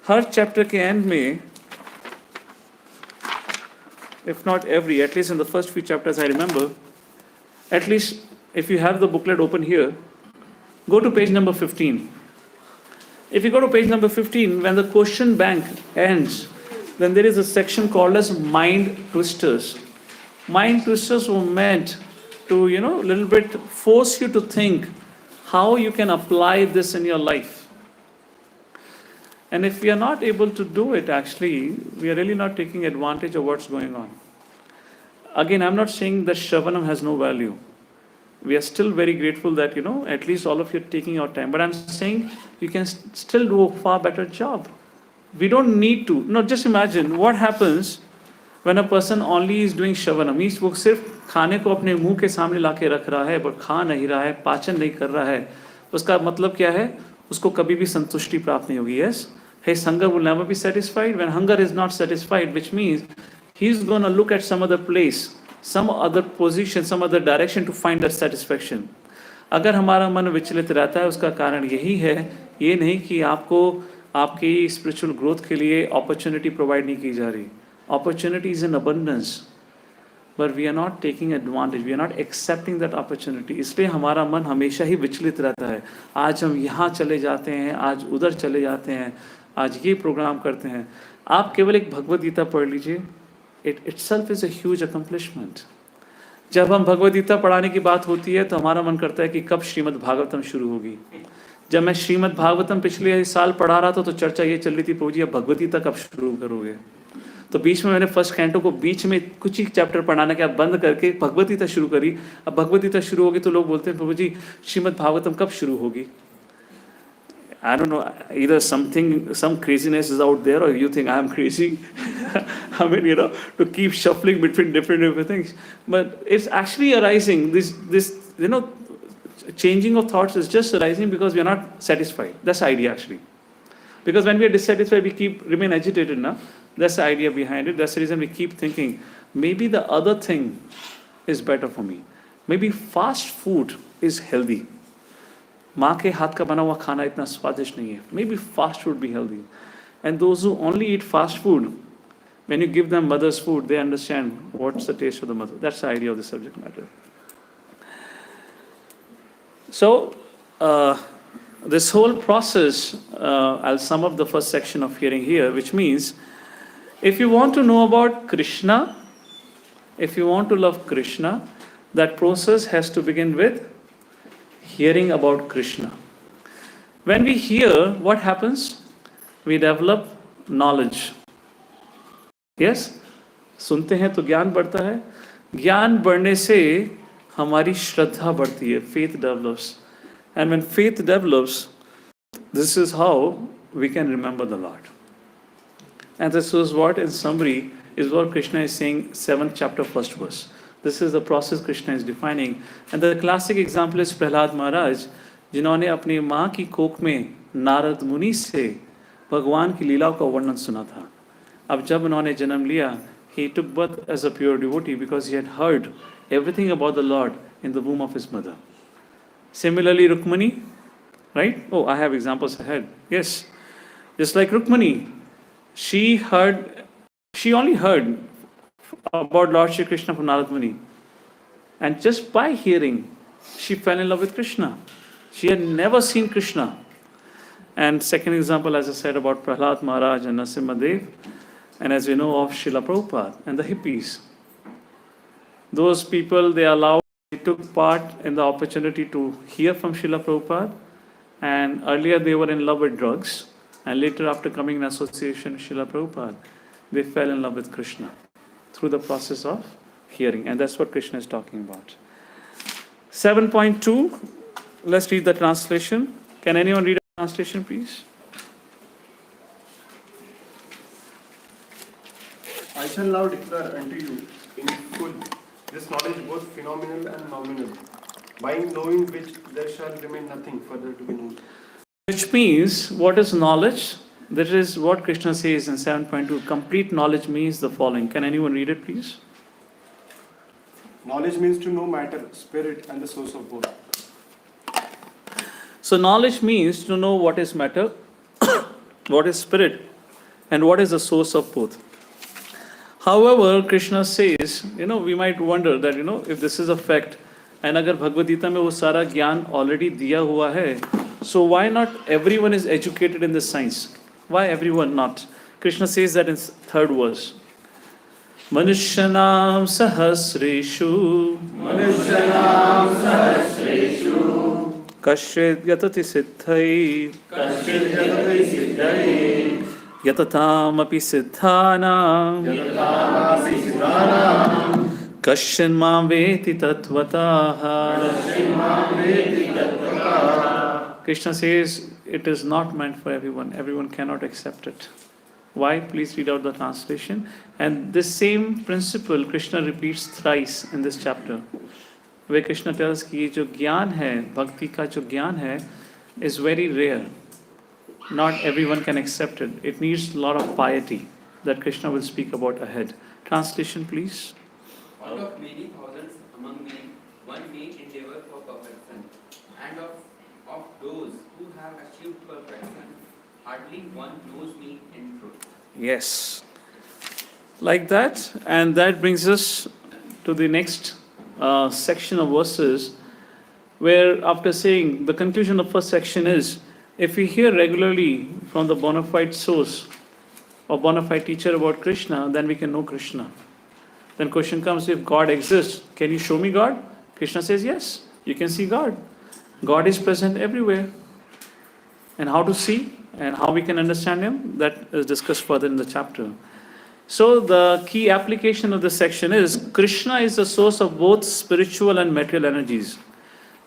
Her chapter के end में, if not every, at least in the first few chapters I remember, at least if you have the booklet open here, go to page number 15. If you go to page number 15, when the question bank ends, then there is a section called as mind twisters. Mind twisters were meant to, little bit force you to think how you can apply this in your life. And if we are not able to do it, actually, we are really not taking advantage of what's going on. Again, I'm not saying that Shravanam has no value. We are still very grateful that, at least all of you are taking your time. But I'm saying you can still do a far better job. We don't need to. No, just imagine what happens when a person only is doing shravanam. Means वो सिर्फ खाने को अपने मुंह के सामने लाके रख रहा है, but खा नहीं रहा है, पाचन नहीं कर रहा है. उसका मतलब क्या है? उसको कभी भी संतुष्टि प्राप्त नहीं होगी. Yes, his hunger will never be satisfied. When hunger is not satisfied, which means he's gonna look at some other place, some other position, some other direction to find that satisfaction. अगर हमारा मन विचलित रहता है, उसका कारण यही है, ये नहीं कि आपको आपकी स्पिरिचुअल ग्रोथ के लिए अपॉर्चुनिटी प्रोवाइड नहीं की जा रही. Opportunity is in abundance, but we are not taking advantage. We are not accepting that opportunity. इसलिए हमारा मन हमेशा ही विचलित रहता है. आज हम यहाँ चले जाते हैं, आज उधर चले जाते हैं, आज ये प्रोग्राम करते हैं. आप केवल एक भगवद गीता पढ़ लीजिए. It itself is a huge accomplishment. जब हम भगवद गीता पढ़ाने की बात होती है तो हमारा मन करता है कि कब श्रीमद् भागवतम शुरू होगी. जब मैं श्रीमद् भागवतम पिछले साल पढ़ा रहा था तो चर्चा ये चल रही थी, प्रभु जी अब भगवद गीता कब शुरू करोगे. तो बीच में मैंने फर्स्ट कैंटो को बीच में कुछ ही चैप्टर पढ़ाने के बाद बंद करके भगवद गीता शुरू करी. अब भगवद गीता शुरू होगी तो लोग बोलते हैं प्रभु जी श्रीमद् भागवतम कब शुरू होगी. I don't know, either some craziness is out there or you think I am crazy. I mean, to keep shuffling between different things. But it's actually arising, this changing of thoughts is just arising because we are not satisfied. That's the idea actually. Because when we are dissatisfied, we remain agitated now. That's the idea behind it. That's the reason we keep thinking, maybe the other thing is better for me. Maybe fast food is healthy. माँ के हाथ का बना हुआ खाना इतना स्वादिष्ट नहीं है. Maybe fast food be healthy. And those who only eat fast food, when you give them mother's food, they understand what's the taste of the mother. That's the idea of the subject matter. So, this whole process, I'll sum up the first section of hearing here, which means, if you want to know about Krishna, if you want to love Krishna, that process has to begin with hearing about Krishna. When we hear, what happens? We develop knowledge. Yes? सुनते हैं तो ज्ञान बढ़ता है. ज्ञान बढ़ने से हमारी श्रद्धा बढ़ती है. Faith develops. And when faith develops, this is how we can remember the Lord. And this is what, in summary, is what Krishna is saying, 7th chapter, 1st verse. This is the process Krishna is defining. And the classic example is Prahlad Maharaj, जिन्होंने अपनी माँ की कोख में नारद मुनि से भगवान की लीलाओं का वर्णन सुना था. अब जब उन्होंने जन्म लिया, he took birth as a pure devotee because he had heard everything about the Lord in the womb of his mother. Similarly, Rukmani, right? Oh, I have examples ahead. Yes. Just like Rukmani, she only heard about Lord Shri Krishna from Narad Muni. And just by hearing, she fell in love with Krishna. She had never seen Krishna. And second example, as I said, about Prahlad Maharaj and Narasimhadev, and as we know of Srila Prabhupada and the hippies. Those people, they took part in the opportunity to hear from Srila Prabhupada, and earlier they were in love with drugs, and later after coming in association with Srila Prabhupada, they fell in love with Krishna through the process of hearing, and that's what Krishna is talking about. 7.2, let's read the translation. Can anyone read the translation, please? I shall now declare unto you in full this knowledge both phenomenal and nominal, by knowing which there shall remain nothing further to be known. Which means, what is knowledge? That is what Krishna says in 7.2. Complete knowledge means the following. Can anyone read it, please? Knowledge means to know matter, spirit, and the source of both. So knowledge means to know what is matter, what is spirit, and what is the source of both. However, Krishna says, we might wonder that, if this is a fact, and agar Bhagavad Gita mein wo sara gyan already diya hua hai, so why not everyone is educated in this science? Why everyone not? Krishna says that in 3rd verse. Manushyanam sahasreshu Kashret yatati siddhai Yatatam api siddhanam Kashyan mam veti tatvataha. Krishna says it is not meant for everyone. Everyone cannot accept it. Why? Please read out the translation. And this same principle Krishna repeats thrice in this chapter, where Krishna tells कि ये जो ज्ञान है, भक्ति का जो ज्ञान है, is very rare. Not everyone can accept it. It needs a lot of piety that Krishna will speak about ahead. Translation, please. Out of many thousands among men, one may endeavor for perfection, and of those who have achieved perfection, hardly one knows me in truth. Yes. Like that. And that brings us to the next section of verses, where after saying, the conclusion of first section is, if we hear regularly from the bona fide source or bona fide teacher about Krishna, then we can know Krishna. Then question comes, if God exists, can you show me God? Krishna says, yes, you can see God. God is present everywhere. And how to see and how we can understand Him, that is discussed further in the chapter. So the key application of this section is, Krishna is the source of both spiritual and material energies.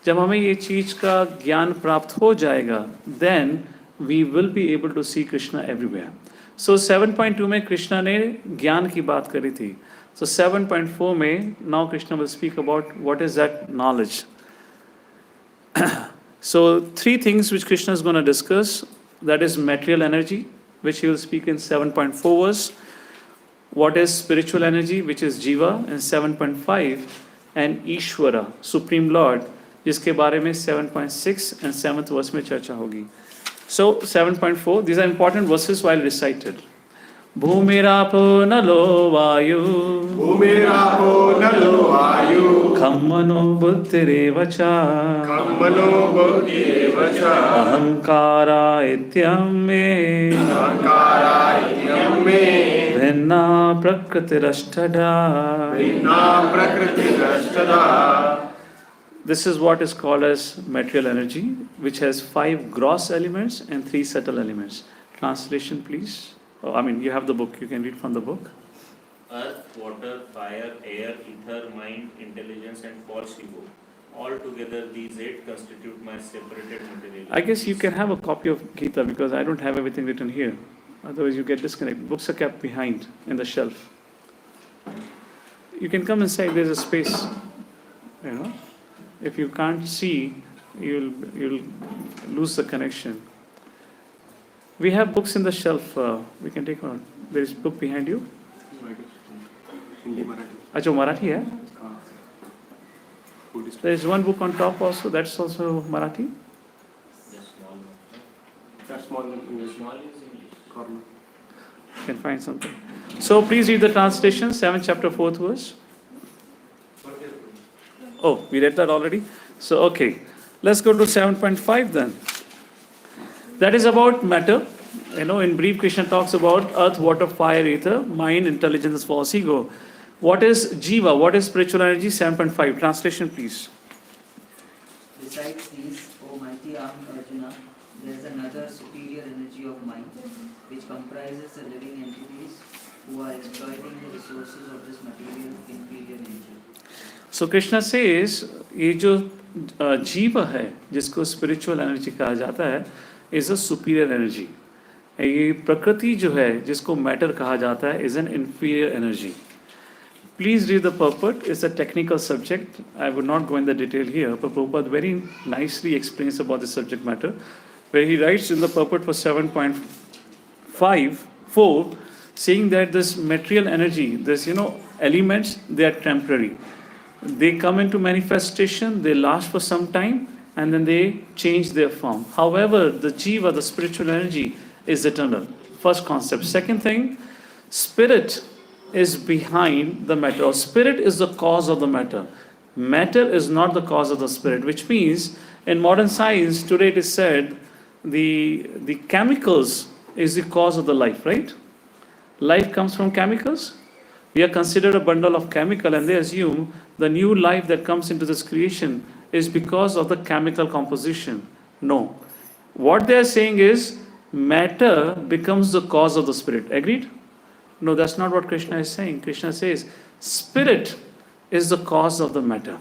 जब हमें ये चीज का ज्ञान प्राप्त हो जाएगा, then we will be able to see Krishna everywhere. So 7.2 में कृष्णा ने ज्ञान की बात करी थी. So 7.4 में now Krishna will speak about what is that knowledge. So three things which Krishna is going to discuss, that is material energy, which he will speak in 7.4 verse. What is spiritual energy, which is Jiva in 7.5, and Ishvara, Supreme Lord, जिसके बारे में 7.6 and 7th verse में चर्चा होगी. So 7.4, these are important verses while recited. भूमिरापो नलो वायु भूमिरापो नलो वायु खम्मनो बुद्धिरेव च कम्मनो बुद्धिरेव च अहंकारा इत्यं मे अहंकारा इत्यं मे भिन्ना प्रकृतिरष्टधा. भिन्ना प्रकृतिरष्टधा. This is what is called as material energy, which has 5 gross elements and 3 subtle elements. Translation, please. You have the book. You can read from the book. Earth, water, fire, air, ether, mind, intelligence, and false ego. All together, these 8 constitute my separated material. I guess you can have a copy of Gita, because I don't have everything written here. Otherwise, you get disconnected. Books are kept behind in the shelf. You can come inside. There's a space. If you can't see, you'll lose the connection. We have books in the shelf. We can take one. There is a book behind you. Hindi, Marathi. Acha, Marathi hai? There is one book on top also. That's also Marathi. The small, That's small English. small is English. Corner. You can find something. So please read the translation, 7th chapter, 4th verse. Oh, we read that already? So, okay. Let's go to 7.5 then. That is about matter. In brief, Krishna talks about earth, water, fire, ether, mind, intelligence, false ego. What is Jiva? What is spiritual energy? 7.5. Translation, please. Besides these, O mighty armed Arjuna, there is another superior energy of mind, which comprises the living entities who are exploiting the resources of this material inferior nature. So Krishna says, ये जो जीव है, जिसको spiritual energy कहा जाता है, is a superior energy. ये प्रकृति जो है, जिसको matter कहा जाता है, is an inferior energy. Please read the purport. It's a technical subject. I would not go in the detail here, but Prabhupada very nicely explains about the subject matter, where he writes in the purport for 7.5.4, saying that this material energy, this elements, they are temporary. They come into manifestation, they last for some time, and then they change their form. However, the jiva, the spiritual energy, is eternal. First concept. Second thing, spirit is behind the matter. Or spirit is the cause of the matter. Matter is not the cause of the spirit, which means in modern science, today it is said the chemicals is the cause of the life, right? Life comes from chemicals. We are considered a bundle of chemical, and they assume the new life that comes into this creation is because of the chemical composition. No. What they are saying is matter becomes the cause of the spirit. Agreed? No, that's not what Krishna is saying. Krishna says spirit is the cause of the matter.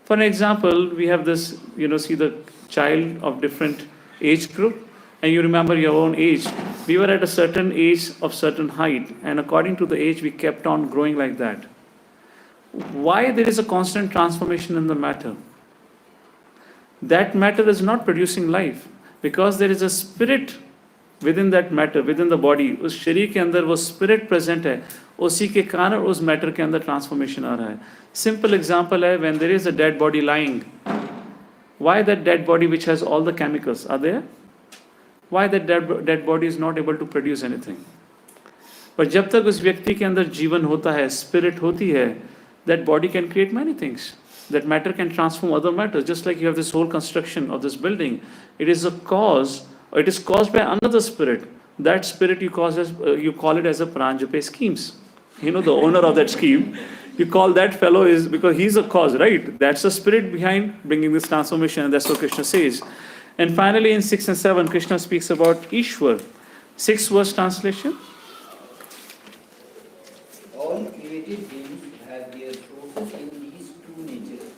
For an example, we have this, see the child of different age group, and you remember your own age. We were at a certain age of certain height, and according to the age, we kept on growing like that. Why there is a constant transformation in the matter? That matter is not producing life, because there is a spirit within that matter, within the body. उस शरीर के अंदर वो spirit present है, उसी के कारण उस matter के अंदर transformation आ रहा है. Simple example है, when there is a dead body lying, why that dead body which has all the chemicals are there? Why that dead body is not able to produce anything? पर जब तक उस व्यक्ति के अंदर जीवन होता है, spirit होती है, that body can create many things. That matter can transform other matter. Just like you have this whole construction of this building, it is a cause, or it is caused by another spirit. That spirit you call it as a pranjape schemes. You know, the owner of that scheme, you call that fellow is because he's a cause, right? That's the spirit behind bringing this transformation, and that's what Krishna says. And finally, in 6 and 7, Krishna speaks about Ishwar. 6 verse translation. All created beings have their sources in these two natures.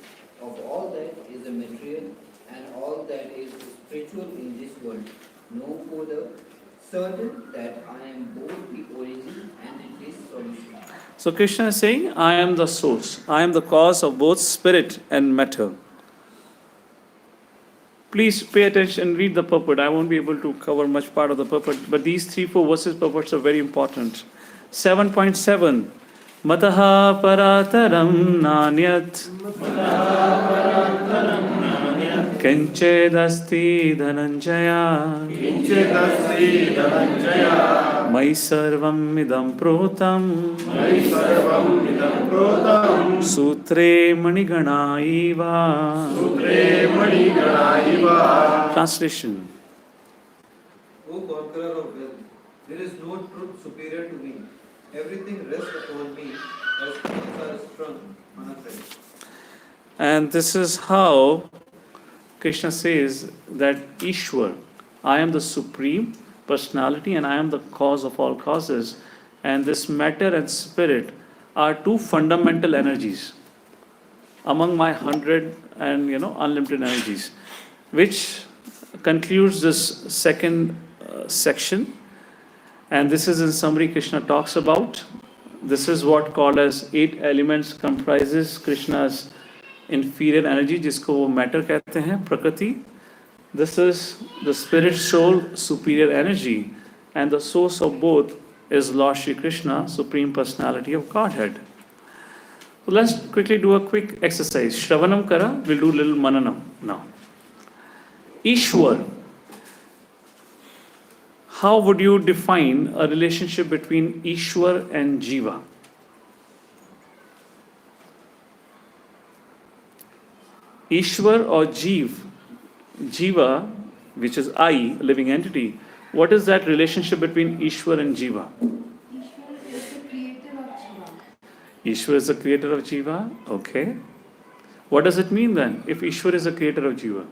Of all that is a material and all that is spiritual in this world. No further certain that I am both the origin and this solution. So Krishna is saying, I am the source. I am the cause of both spirit and matter. Please pay attention and read the purport. I won't be able to cover much part of the purport, but these 3-4 verses purports are very important. 7.7 Mataha parataram nanyat Kenchedasti dhananjaya किञ्चिदस्ति Dhananjay Mai sarvam idam protam मयि सर्वम् इदं प्रोतं Sutre manigana iva. सूत्रे मणिगणा इव. Translation. O conqueror of wealth, there is no truth superior to me. Everything rests upon me as things are strung on a thread. And this is how Krishna says that Ishwar, I am the supreme personality and I am the cause of all causes. And this matter and spirit are two fundamental energies among my 100 and unlimited energies, which concludes this second section. And this is in summary Krishna talks about. This is what called as 8 elements comprises Krishna's inferior energy, जिसको वो matter कहते हैं, prakriti. This is the spirit soul superior energy, and the source of both is Lord Shri Krishna, supreme personality of Godhead. So let's quickly do a quick exercise. Shravanam kara, we'll do little mananam now. Ishwar. How would you define a relationship between Ishwar and Jiva? Ishwar or Jiva, which is I, living entity, what is that relationship between Ishwar and Jiva? Ishwar is the creator of Jiva. Ishwar is the creator of Jiva, okay. What does it mean then, if Ishwar is the creator of Jiva?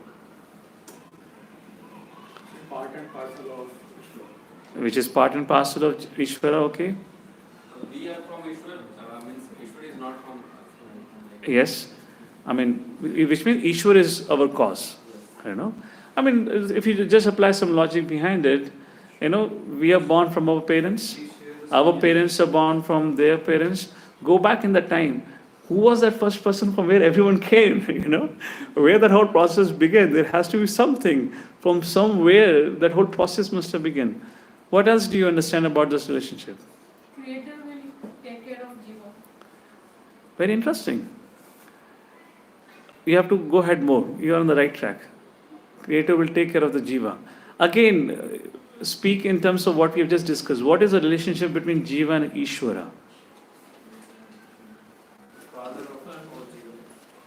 Part and parcel of Ishwar. Which is part and parcel of Ishvara, okay? We are from Ishwar, means Ishwar is not from us. Yes. I mean, which means Ishwar is our cause. I mean, if you just apply some logic behind it, we are born from our parents. Our parents are born from their parents. Go back in the time. Who was that first person from where everyone came? Where that whole process began. There has to be something from somewhere that whole process must have begun. What else do you understand about this relationship? Creator will take care of Jiva. Very interesting. You have to go ahead more. You are on the right track. Creator will take care of the Jiva. Again, speak in terms of what we have just discussed. What is the relationship between Jiva and Ishvara? Father of all Jiva.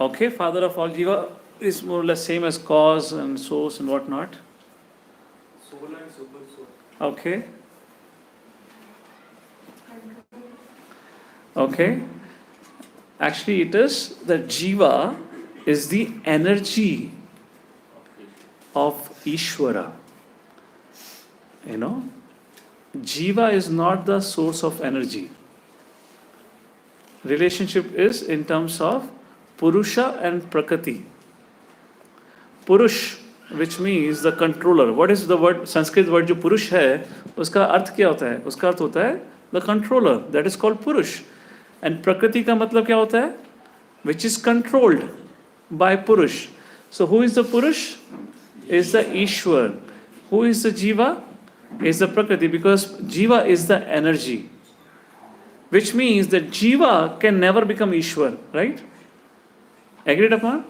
Okay, Father of all Jiva is more or less same as cause and source and whatnot. Soul and super soul. Okay. Okay. Actually, it is that Jiva is the energy of Ishvara. Jiva is not the source of energy. Relationship is in terms of Purusha and Prakriti. Purush which means the controller. What is the word? Sanskrit word जो पुरुष है, उसका अर्थ क्या होता है? उसका अर्थ होता है the controller. That is called पुरुष. And प्रकृति का मतलब क्या होता है? Which is controlled by पुरुष. So who is the पुरुष? Is the Ishwar. Who is the Jiva? Is the Prakriti, because Jiva is the energy. Which means that Jiva can never become Ishwar, right? Agreed upon?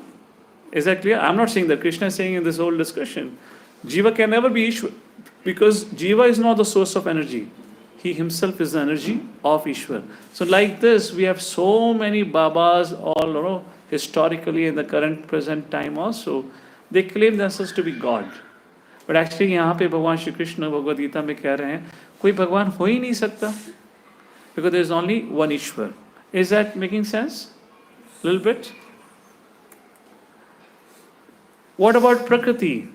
Is that clear? I'm not saying that. Krishna is saying in this whole discussion, Jiva can never be Ishwar, because Jiva is not the source of energy. He himself is the energy of Ishwar. So like this, we have so many Babas all, historically in the current present time also, they claim themselves to be God. But actually यहाँ पे भगवान श्री कृष्ण भगवद गीता में कह रहे हैं कोई भगवान हो ही नहीं सकता, because there is only one Ishwar. Is that making sense? Little bit? What about Prakriti,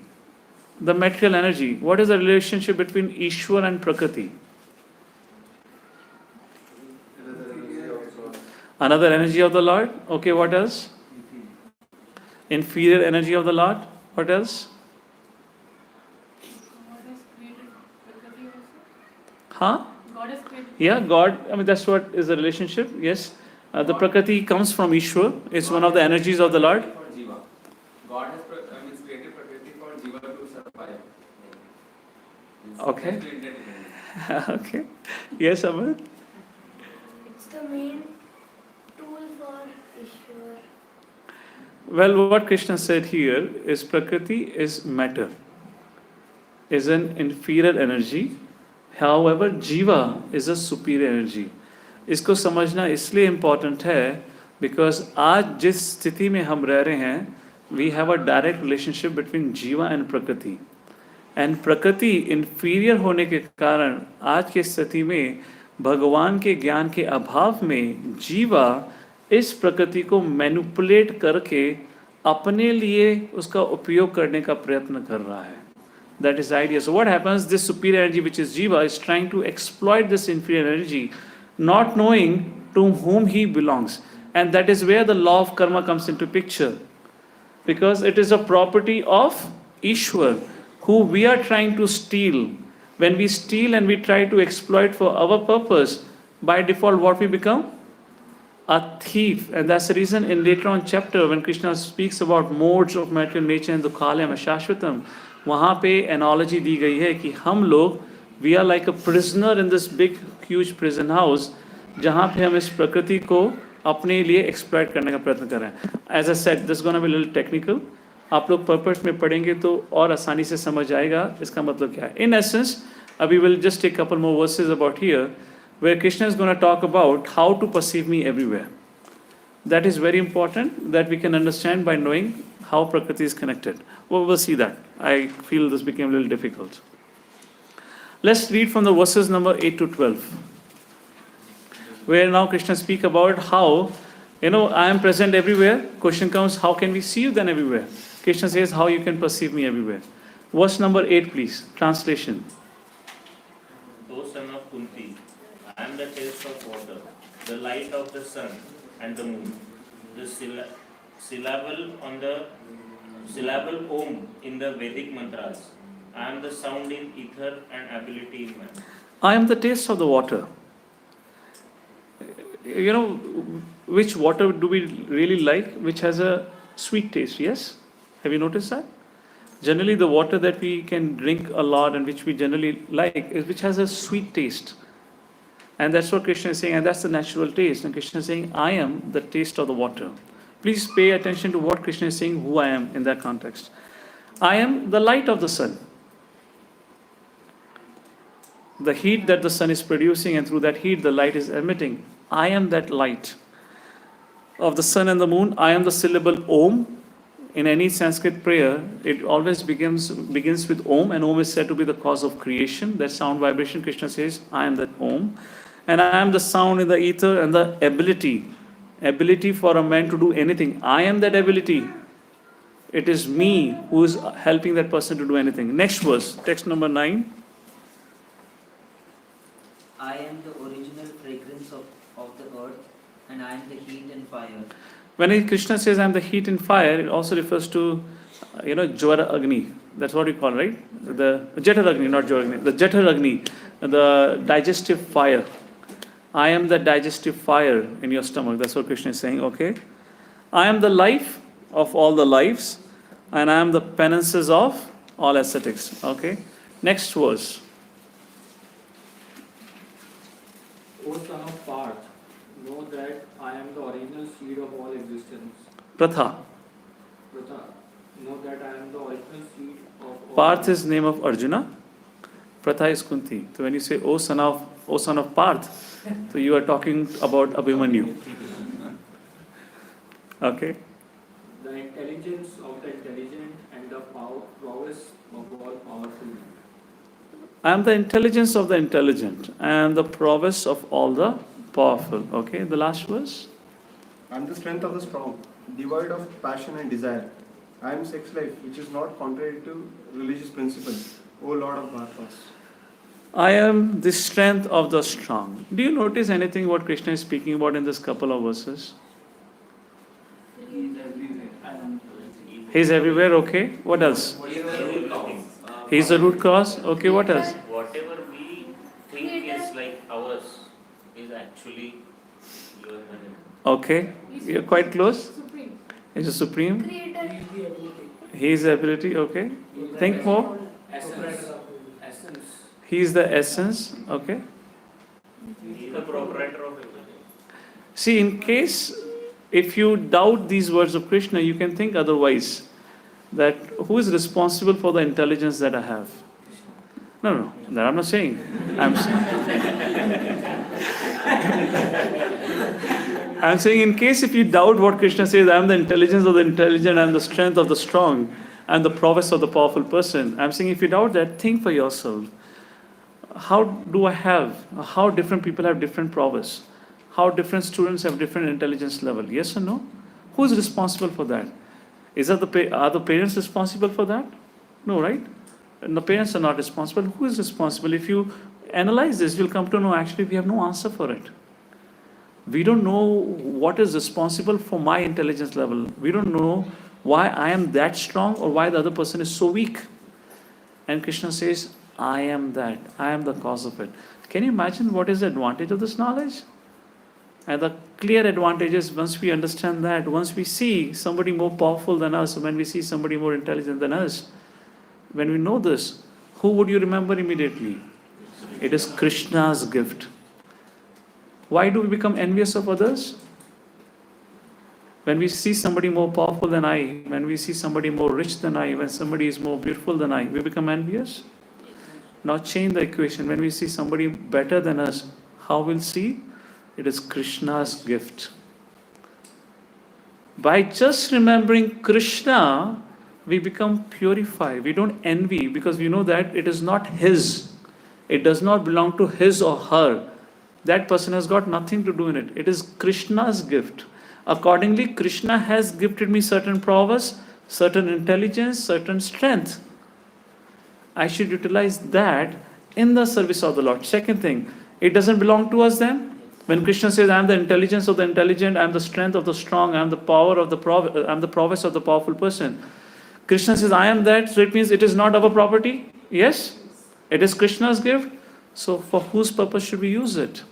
the material energy? What is the relationship between Ishwar and Prakriti? Another energy of the Lord. Okay, what else? Inferior energy of the Lord. What else? Huh? God is created. Yeah, God. I mean, that's what is the relationship. Yes. The Prakriti comes from Ishwar. It's one of the energies of the Lord. For Jiva. God has created Prakriti for Jiva to survive. Okay. It's interdependent. Okay. Yes, Amar. It's the main tool for Ishwar. Well, what Krishna said here is Prakriti is matter, is an inferior energy. However, Jiva is a superior energy. इसको समझना इसलिए important है because आज जिस स्थिति में हम रह रहे हैं, we have a direct relationship between Jiva and Prakriti. And Prakriti inferior होने के कारण आज की स्थिति में भगवान के ज्ञान के अभाव में जीवा इस प्रकृति को मैनिपुलेट करके अपने लिए उसका उपयोग करने का प्रयत्न कर रहा है. That is the idea. So what happens? This superior energy, which is Jiva, is trying to exploit this inferior energy, not knowing to whom he belongs. And that is where the law of karma comes into picture. Because it is a property of Ishwar, who we are trying to steal. When we steal and we try to exploit for our purpose, by default what we become? A thief. And that's the reason in later on chapter when Krishna speaks about modes of material nature and dukhalayam ashashvatam, वहाँ पे analogy दी गई है कि हम लोग we are like a prisoner in this big huge prison house, जहाँ पे हम इस प्रकृति को अपने लिए एक्सप्लॉइट करने का प्रयत्न कर रहे हैं. As a set this gonna be little technical. आप लोग पर्पस में पढ़ेंगे तो और आसानी से समझ आएगा इसका मतलब क्या है. इन एसेंस अभी will just take couple more verses about here where Krishna is gonna talk about how to perceive me everywhere. That is very important that we can understand by knowing how Prakriti is connected. Well, we'll see that. I feel this became a little difficult. Let's read from the verses number 8 to 12. Where now Krishna speak about how, I am present everywhere. Question comes, how can we see you then everywhere? Krishna says, how you can perceive me everywhere. Verse number 8, please. Translation. O son of Kunti, I am the taste of water, the light of the sun and the moon, the syllable Om in the Vedic mantras. I am the sound in ether and ability in man. I am the taste of the water. Which water do we really like? Which has a sweet taste, yes? Have you noticed that? Generally, the water that we can drink a lot and which we generally like is which has a sweet taste. And that's what Krishna is saying, and that's the natural taste. And Krishna is saying, I am the taste of the water. Please pay attention to what Krishna is saying, who I am in that context. I am the light of the sun. The heat that the sun is producing, and through that heat the light is emitting. I am that light of the sun and the moon. I am the syllable Om. In any Sanskrit prayer, it always begins with Om, and Om is said to be the cause of creation. That sound vibration, Krishna says, I am that Om. And I am the sound in the ether and the ability for a man to do anything. I am that ability. It is me who is helping that person to do anything. Next verse, text number 9. I am the original fragrance of the earth, and I am the heat and fire. When Krishna says I am the heat and fire, it also refers to Jwara Agni. That's what we call, right? The Jetar Agni, not Jwara Agni. The Jetar Agni, the digestive fire. I am the digestive fire in your stomach. That's what Krishna is saying, okay? I am the life of all the lives, and I am the penances of all ascetics, okay? Next verse. O son of Parth, know that I am the original seed of all existence. Pratha. Pratha, know that I am the original seed of all. Parth is name of Arjuna. Pratha is Kunti. So when you say, O son of Parth, so you are talking about Abhimanyu. Okay? The intelligence of the intelligent and the prowess of all powerful. I am the intelligence of the intelligent and the prowess of all the powerful. Okay, the last verse. I am the strength of the strong, devoid of passion and desire. I am sex life, which is not contrary to religious principles. O Lord of Bhartas. I am the strength of the strong. Do you notice anything what Krishna is speaking about in this couple of verses? He's everywhere, okay. What else? He's the root cause. Okay, what else? Whatever we think is like ours is actually your heaven. Okay, you're quite close. Supreme. He's the supreme. Creator. He is the ability, okay. Think more. Essence. He is the essence, okay. He is the proprietor of everything. See, in case if you doubt these words of Krishna, you can think otherwise. That who is responsible for the intelligence that I have? No, that I'm not saying. I'm saying in case if you doubt what Krishna says, I am the intelligence of the intelligent, I am the strength of the strong, I am the prowess of the powerful person. I'm saying if you doubt that, think for yourself. How different people have different prowess? How different students have different intelligence level? Yes or no? Who is responsible for that? Are the parents responsible for that? No, right? And the parents are not responsible. Who is responsible? If you analyze this, you'll come to know actually we have no answer for it. We don't know what is responsible for my intelligence level. We don't know why I am that strong or why the other person is so weak. And Krishna says, I am that. I am the cause of it. Can you imagine what is the advantage of this knowledge? And the clear advantage is once we understand that, once we see somebody more powerful than us, when we see somebody more intelligent than us, when we know this, who would you remember immediately? It is Krishna's gift. Why do we become envious of others? When we see somebody more powerful than I, when we see somebody more rich than I, when somebody is more beautiful than I, we become envious? Now change the equation. When we see somebody better than us, how we'll see? It is Krishna's gift. By just remembering Krishna, we become purified. We don't envy because we know that it is not his. It does not belong to his or her. That person has got nothing to do in it. It is Krishna's gift. Accordingly, Krishna has gifted me certain prowess, certain intelligence, certain strength. I should utilize that in the service of the Lord. Second thing, it doesn't belong to us then. When Krishna says, I am the intelligence of the intelligent, I am the strength of the strong, I am the power of the I am the prowess of the powerful person. Krishna says, I am that, so it means it is not our property. Yes, it is Krishna's gift. So for whose purpose should we use it?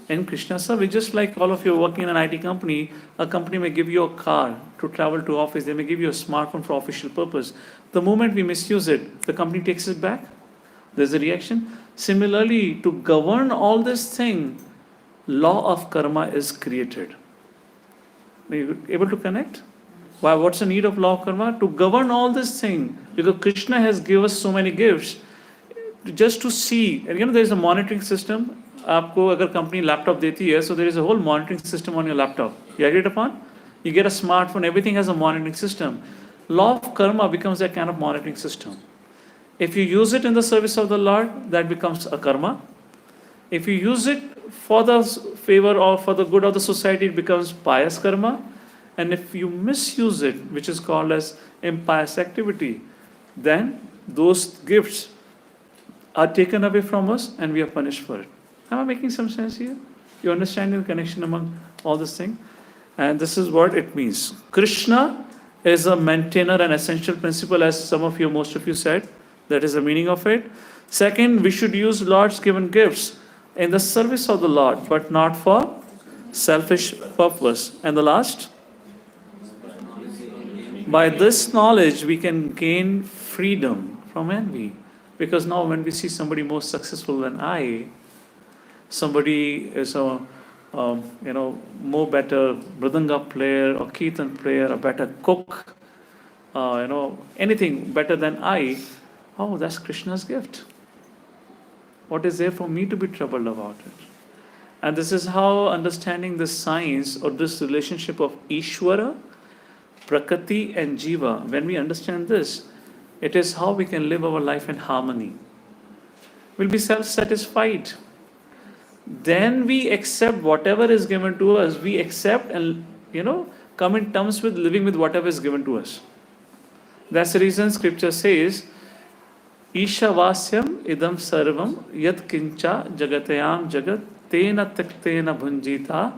In Krishna's service, just like all of you working in an IT company, a company may give you a car to travel to office. They may give you a smartphone for official purpose. The moment we misuse it, the company takes it back. There's a reaction. Similarly, to govern all this thing, law of karma is created. Are you able to connect? Why? What's the need of law of karma? To govern all this thing. Because Krishna has given us so many gifts. Just to see, and there is a monitoring system. आपको अगर company laptop देती है, so there is a whole monitoring system on your laptop. You agreed upon? You get a smartphone, everything has a monitoring system. Law of karma becomes that kind of monitoring system. If you use it in the service of the Lord, that becomes a karma. If you use it for the favor or for the good of the society, it becomes pious karma. And if you misuse it, which is called as impious activity, then those gifts are taken away from us and we are punished for it. Am I making some sense here? You understand the connection among all this thing? And this is what it means. Krishna is a maintainer and essential principle, as most of you said. That is the meaning of it. Second, we should use Lord's given gifts in the service of the Lord, but not for selfish purpose. And the last, by this knowledge, we can gain freedom from envy. Because now, when we see somebody more successful than I, somebody is a more better mridanga player or kirtan player, a better cook, anything better than I, oh, that's Krishna's gift. What is there for me to be troubled about it? And this is how understanding this science or this relationship of Ishvara, Prakriti and Jiva, when we understand this, it is how we can live our life in harmony. We'll be self-satisfied. Then we accept whatever is given to us. We accept and, come in terms with living with whatever is given to us. That's the reason scripture says, Ishavasyam idam sarvam yat kincha jagatayam jagat tena taktena bhunjita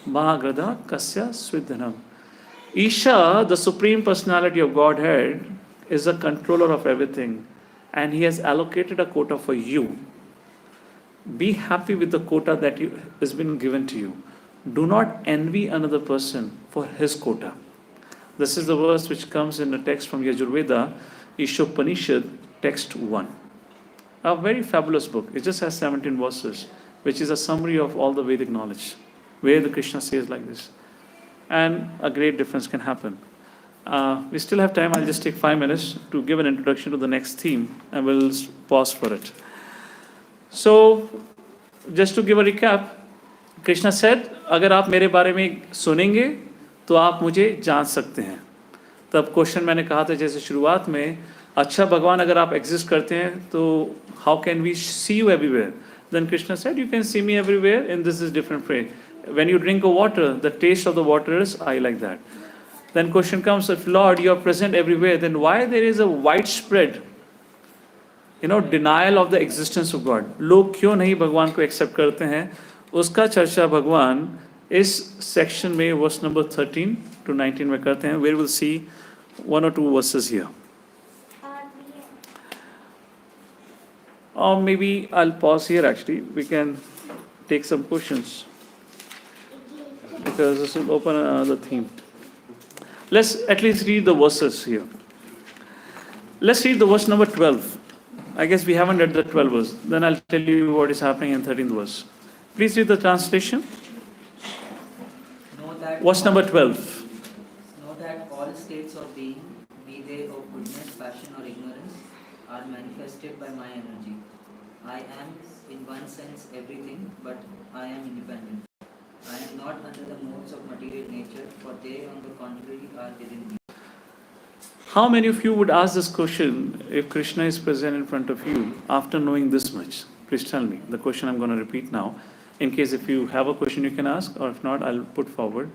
mahagada kasya swidhanam. Isha, the Supreme Personality of Godhead, is the controller of everything, and he has allocated a quota for you. Be happy with the quota that has been given to you. Do not envy another person for his quota. This is the verse which comes in the text from Yajurveda, Ishopanishad, text 1. A very fabulous book. It just has 17 verses, which is a summary of all the Vedic knowledge, where the Krishna says like this. And a great difference can happen. We still have time. I'll just take 5 minutes to give an introduction to the next theme, and we'll pause for it. So, just to give a recap, Krishna said, अगर आप मेरे बारे में सुनेंगे तो आप मुझे जान सकते हैं. तब क्वेश्चन मैंने कहा था जैसे शुरुआत में, अच्छा भगवान अगर आप एग्जिस्ट करते हैं तो how can we see you everywhere? Then Krishna said, you can see me everywhere, and this is different phrase. When you drink a water, the taste of the water is I like that. Then question comes, if Lord, you are present everywhere, then why there is a widespread denial of the existence of God? लोग क्यों नहीं भगवान को accept करते हैं? उसका चर्चा भगवान इस सेक्शन में वर्स नंबर 13 to 19 में करते हैं. Where we'll see 1 or 2 verses here. Or maybe I'll pause here actually. We can take some questions, because this will open another theme. Let's at least read the verses here. Let's read the verse number 12. I guess we haven't read the 12th verse. Then I'll tell you what is happening in 13th verse. Please read the translation. Verse number 12. Know that all states of being, be they of goodness, passion or ignorance, are manifested by my energy. I am in one sense everything, but I am independent. I am not under the modes of material nature, for they on the contrary are within me. How many of you would ask this question if Krishna is present in front of you after knowing this much? Please tell me. The question I'm going to repeat now. In case if you have a question you can ask, or if not, I'll put forward.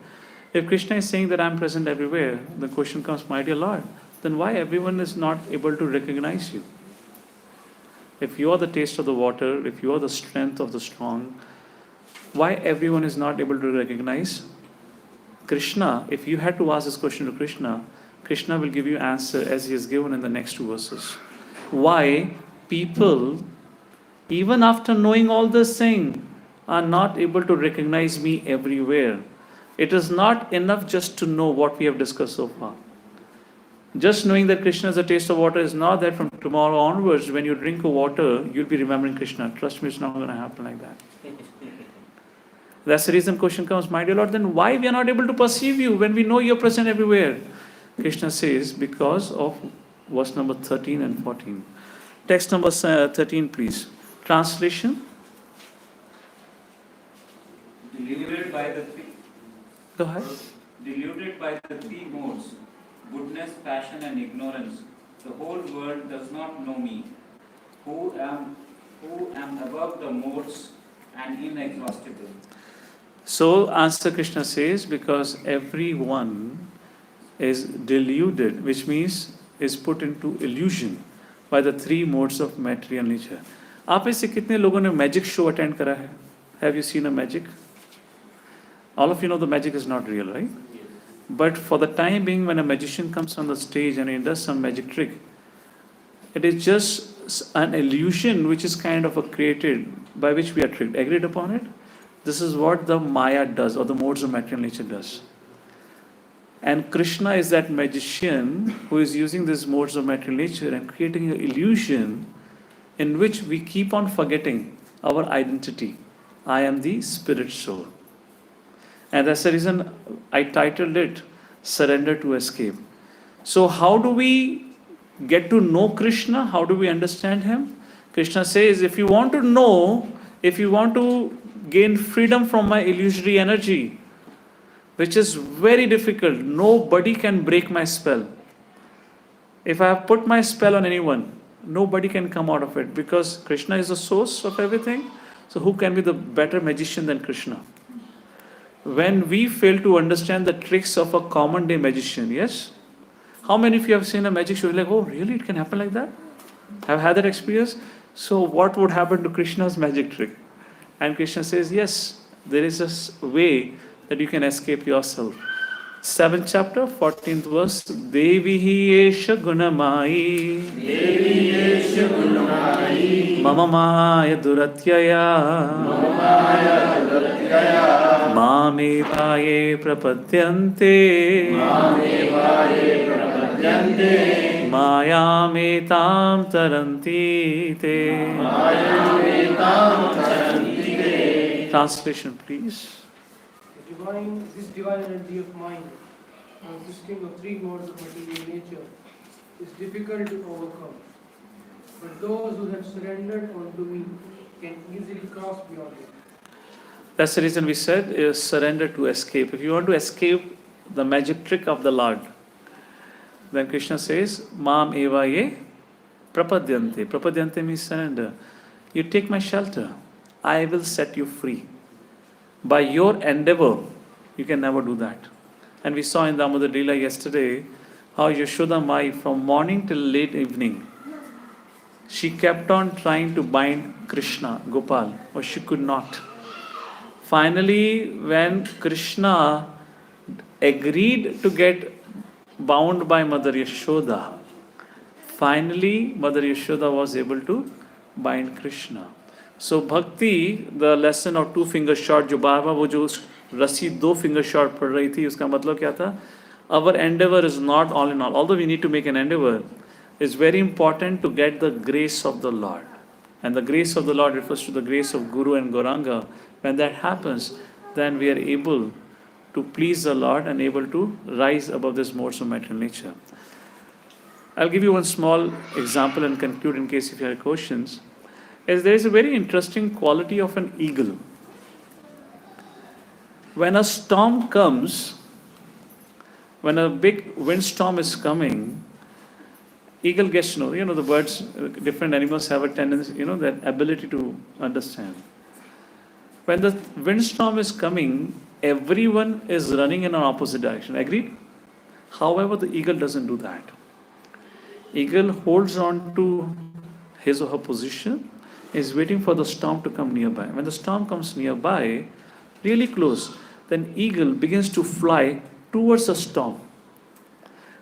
If Krishna is saying that I'm present everywhere, the question comes, my dear Lord, then why everyone is not able to recognize you? If you are the taste of the water, if you are the strength of the strong, why everyone is not able to recognize Krishna? If you had to ask this question to Krishna, Krishna will give you answer as he has given in the next 2 verses. Why people, even after knowing all this thing, are not able to recognize me everywhere? It is not enough just to know what we have discussed so far. Just knowing that Krishna is a taste of water is not that from tomorrow onwards, when you drink water, you'll be remembering Krishna. Trust me, it's not going to happen like that. That's the reason question comes, my dear Lord, then why we are not able to perceive you when we know you're present everywhere? Krishna says, because of verse number 13 and 14. Text number 13, please. Translation. Deluded by the three. Go ahead. Deluded by the three modes, goodness, passion, and ignorance, the whole world does not know me, who am above the modes and inexhaustible. So, answer Krishna says, because everyone is deluded, which means is put into illusion by the 3 modes of material nature. आप में से कितने लोगों ने magic show attend करा है? Have you seen a magic? All of you know the magic is not real, right? But for the time being, when a magician comes on the stage and he does some magic trick, it is just an illusion which is kind of a created by which we are tricked. Agreed upon it? This is what the Maya does, or the modes of material nature does. And Krishna is that magician who is using these modes of material nature and creating an illusion in which we keep on forgetting our identity. I am the spirit soul. And that's the reason I titled it Surrender to Escape. So, how do we get to know Krishna? How do we understand him? Krishna says, if you want to know, if you want to gain freedom from my illusory energy, which is very difficult, nobody can break my spell. If I have put my spell on anyone, nobody can come out of it, because Krishna is the source of everything. So who can be the better magician than Krishna? When we fail to understand the tricks of a common day magician, yes? How many of you have seen a magic show? You're like, oh, really? It can happen like that? Have had that experience? So what would happen to Krishna's magic trick? And Krishna says, yes, there is a way that you can escape yourself. 7th chapter, 14th verse. Devi hi esha gunamai. Devi esha gunamai. Mama maya duratyaya. Mama maya duratyaya. Mamevaye prapadyante. Mamevaye prapadyante. Mayametam taranti te. Mayametam taranti te. Translation, please. This divine energy of mind, consisting of three modes of material nature, is difficult to overcome. But those who have surrendered unto me can easily cross beyond it. That's the reason we said is surrender to escape. If you want to escape the magic trick of the Lord, then Krishna says, Mam eva ye prapadyante. Prapadyante means surrender. You take my shelter, I will set you free. By your endeavor, you can never do that. And we saw in Damodar Leela yesterday how Yashoda Mai, from morning till late evening, she kept on trying to bind Krishna, Gopal, but she could not. Finally, when Krishna agreed to get bound by Mother Yashoda, finally Mother Yashoda was able to bind Krishna. So Bhakti, the lesson of 2 finger shot, जो बार बार वो जो रस्सी 2 finger shot पढ़ रही थी, उसका मतलब क्या था? Our endeavor is not all in all. Although we need to make an endeavor, it's very important to get the grace of the Lord. And the grace of the Lord refers to the grace of Guru and Gauranga. When that happens, then we are able to please the Lord and able to rise above this modes of material nature. I'll give you one small example and conclude in case if you have questions. There is a very interesting quality of an eagle. When a storm comes, when a big windstorm is coming, eagle gets to know, the birds, different animals have a tendency, that ability to understand. When the windstorm is coming, everyone is running in an opposite direction. Agreed? However, the eagle doesn't do that. Eagle holds on to his or her position, is waiting for the storm to come nearby. When the storm comes nearby, really close, then eagle begins to fly towards the storm.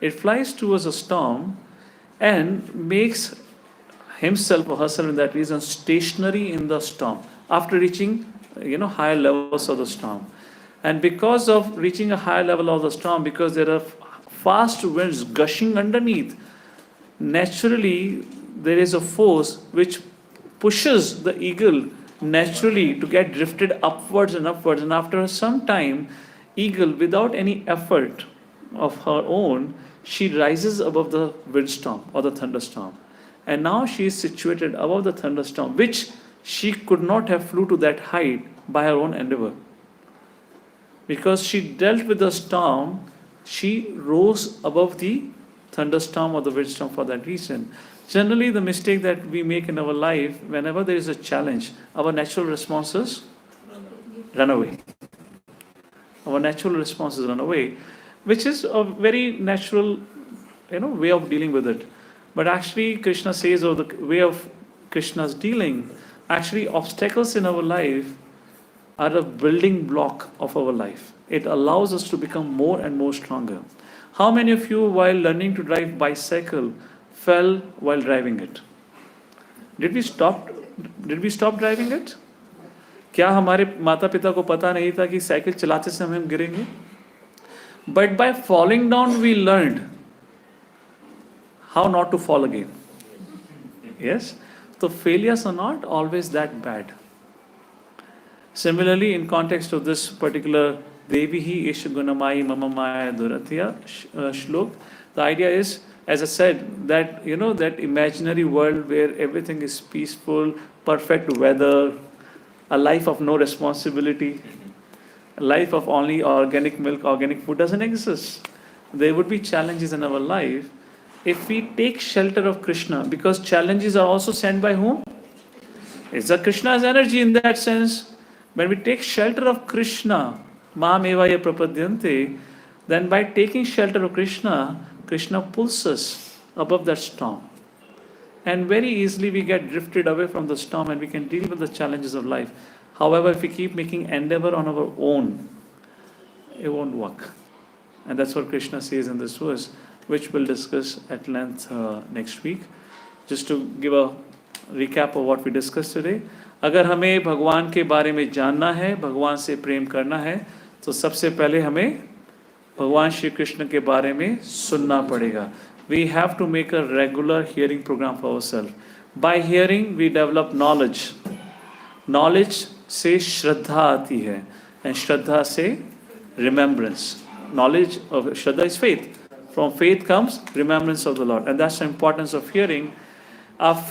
It flies towards the storm and makes himself or herself in that reason stationary in the storm after reaching higher levels of the storm. And because of reaching a higher level of the storm, because there are fast winds gushing underneath, naturally there is a force which pushes the eagle naturally to get drifted upwards and upwards. And after some time, eagle, without any effort of her own, she rises above the windstorm or the thunderstorm. And now she is situated above the thunderstorm, which she could not have flew to that height by her own endeavor. Because she dealt with the storm, she rose above the thunderstorm or the windstorm for that reason. Generally, the mistake that we make in our life, whenever there is a challenge, our natural responses run away. Our natural responses run away, which is a very natural, way of dealing with it. But actually, Krishna says, or the way of Krishna's dealing, actually obstacles in our life are a building block of our life. It allows us to become more and more stronger. How many of you, while learning to drive bicycle, fell while driving it? Did we stop driving it? क्या हमारे माता पिता को पता नहीं था कि cycle चलाते समय हम गिरेंगे? But by falling down, we learned how not to fall again. Yes? So failures are not always that bad. Similarly, in context of this particular Devihi Ishagunamai Mamamaya Duratya shlok, the idea is, as I said, that that imaginary world where everything is peaceful, perfect weather, a life of no responsibility, a life of only organic milk, organic food doesn't exist. There would be challenges in our life if we take shelter of Krishna, because challenges are also sent by whom? It's a Krishna's energy in that sense. When we take shelter of Krishna, Mam Evaya Prapadyante, then by taking shelter of Krishna, Krishna pulls us above that storm. And very easily we get drifted away from the storm and we can deal with the challenges of life. However, if we keep making endeavor on our own, it won't work. And that's what Krishna says in this verse, which we'll discuss at length next week. Just to give a recap of what we discussed today. अगर हमें भगवान के बारे में जानना है, भगवान से प्रेम करना है, तो सबसे पहले हमें भगवान श्री कृष्ण के बारे में सुनना पड़ेगा. We have to make a regular hearing program for ourselves. By hearing, we develop knowledge. Knowledge से श्रद्धा आती है, and श्रद्धा से remembrance. Knowledge of Shraddha is faith. From faith comes remembrance of the Lord. And that's the importance of hearing.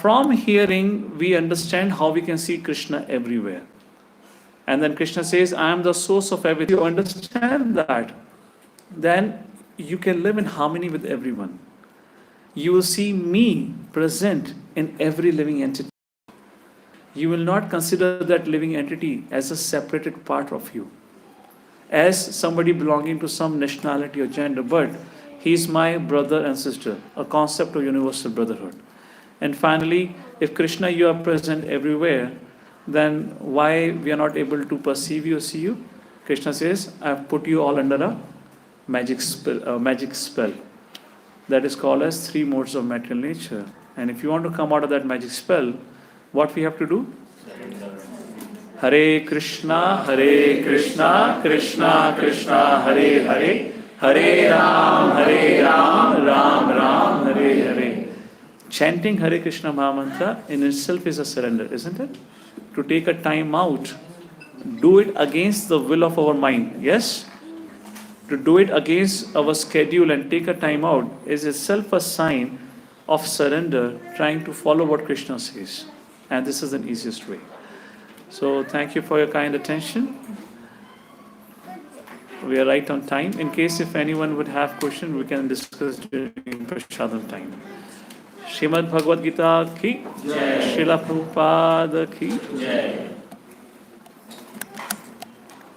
From hearing, we understand how we can see Krishna everywhere. And then Krishna says, I am the source of everything. You understand that, then you can live in harmony with everyone. You will see me present in every living entity. You will not consider that living entity as a separated part of you, as somebody belonging to some nationality or gender, but he is my brother and sister, a concept of universal brotherhood. And finally, if Krishna, you are present everywhere, then why we are not able to perceive you or see you? Krishna says, I have put you all under a magic spell. That is called as 3 modes of material nature. And if you want to come out of that magic spell, what we have to do? Hare Krishna, Krishna Krishna, Hare Hare, Hare Ram, Ram Ram, Hare Hare. Chanting Hare Krishna Mahamantra in itself is a surrender, isn't it? To take a time out, do it against the will of our mind, yes? To do it against our schedule and take a time out is itself a sign of surrender, trying to follow what Krishna says. And this is the easiest way. So thank you for your kind attention. We are right on time. In case if anyone would have questions, we can discuss during Prashadam time. Srimad Bhagavad Gita ki Jai. Srila Prabhupada ki Jai.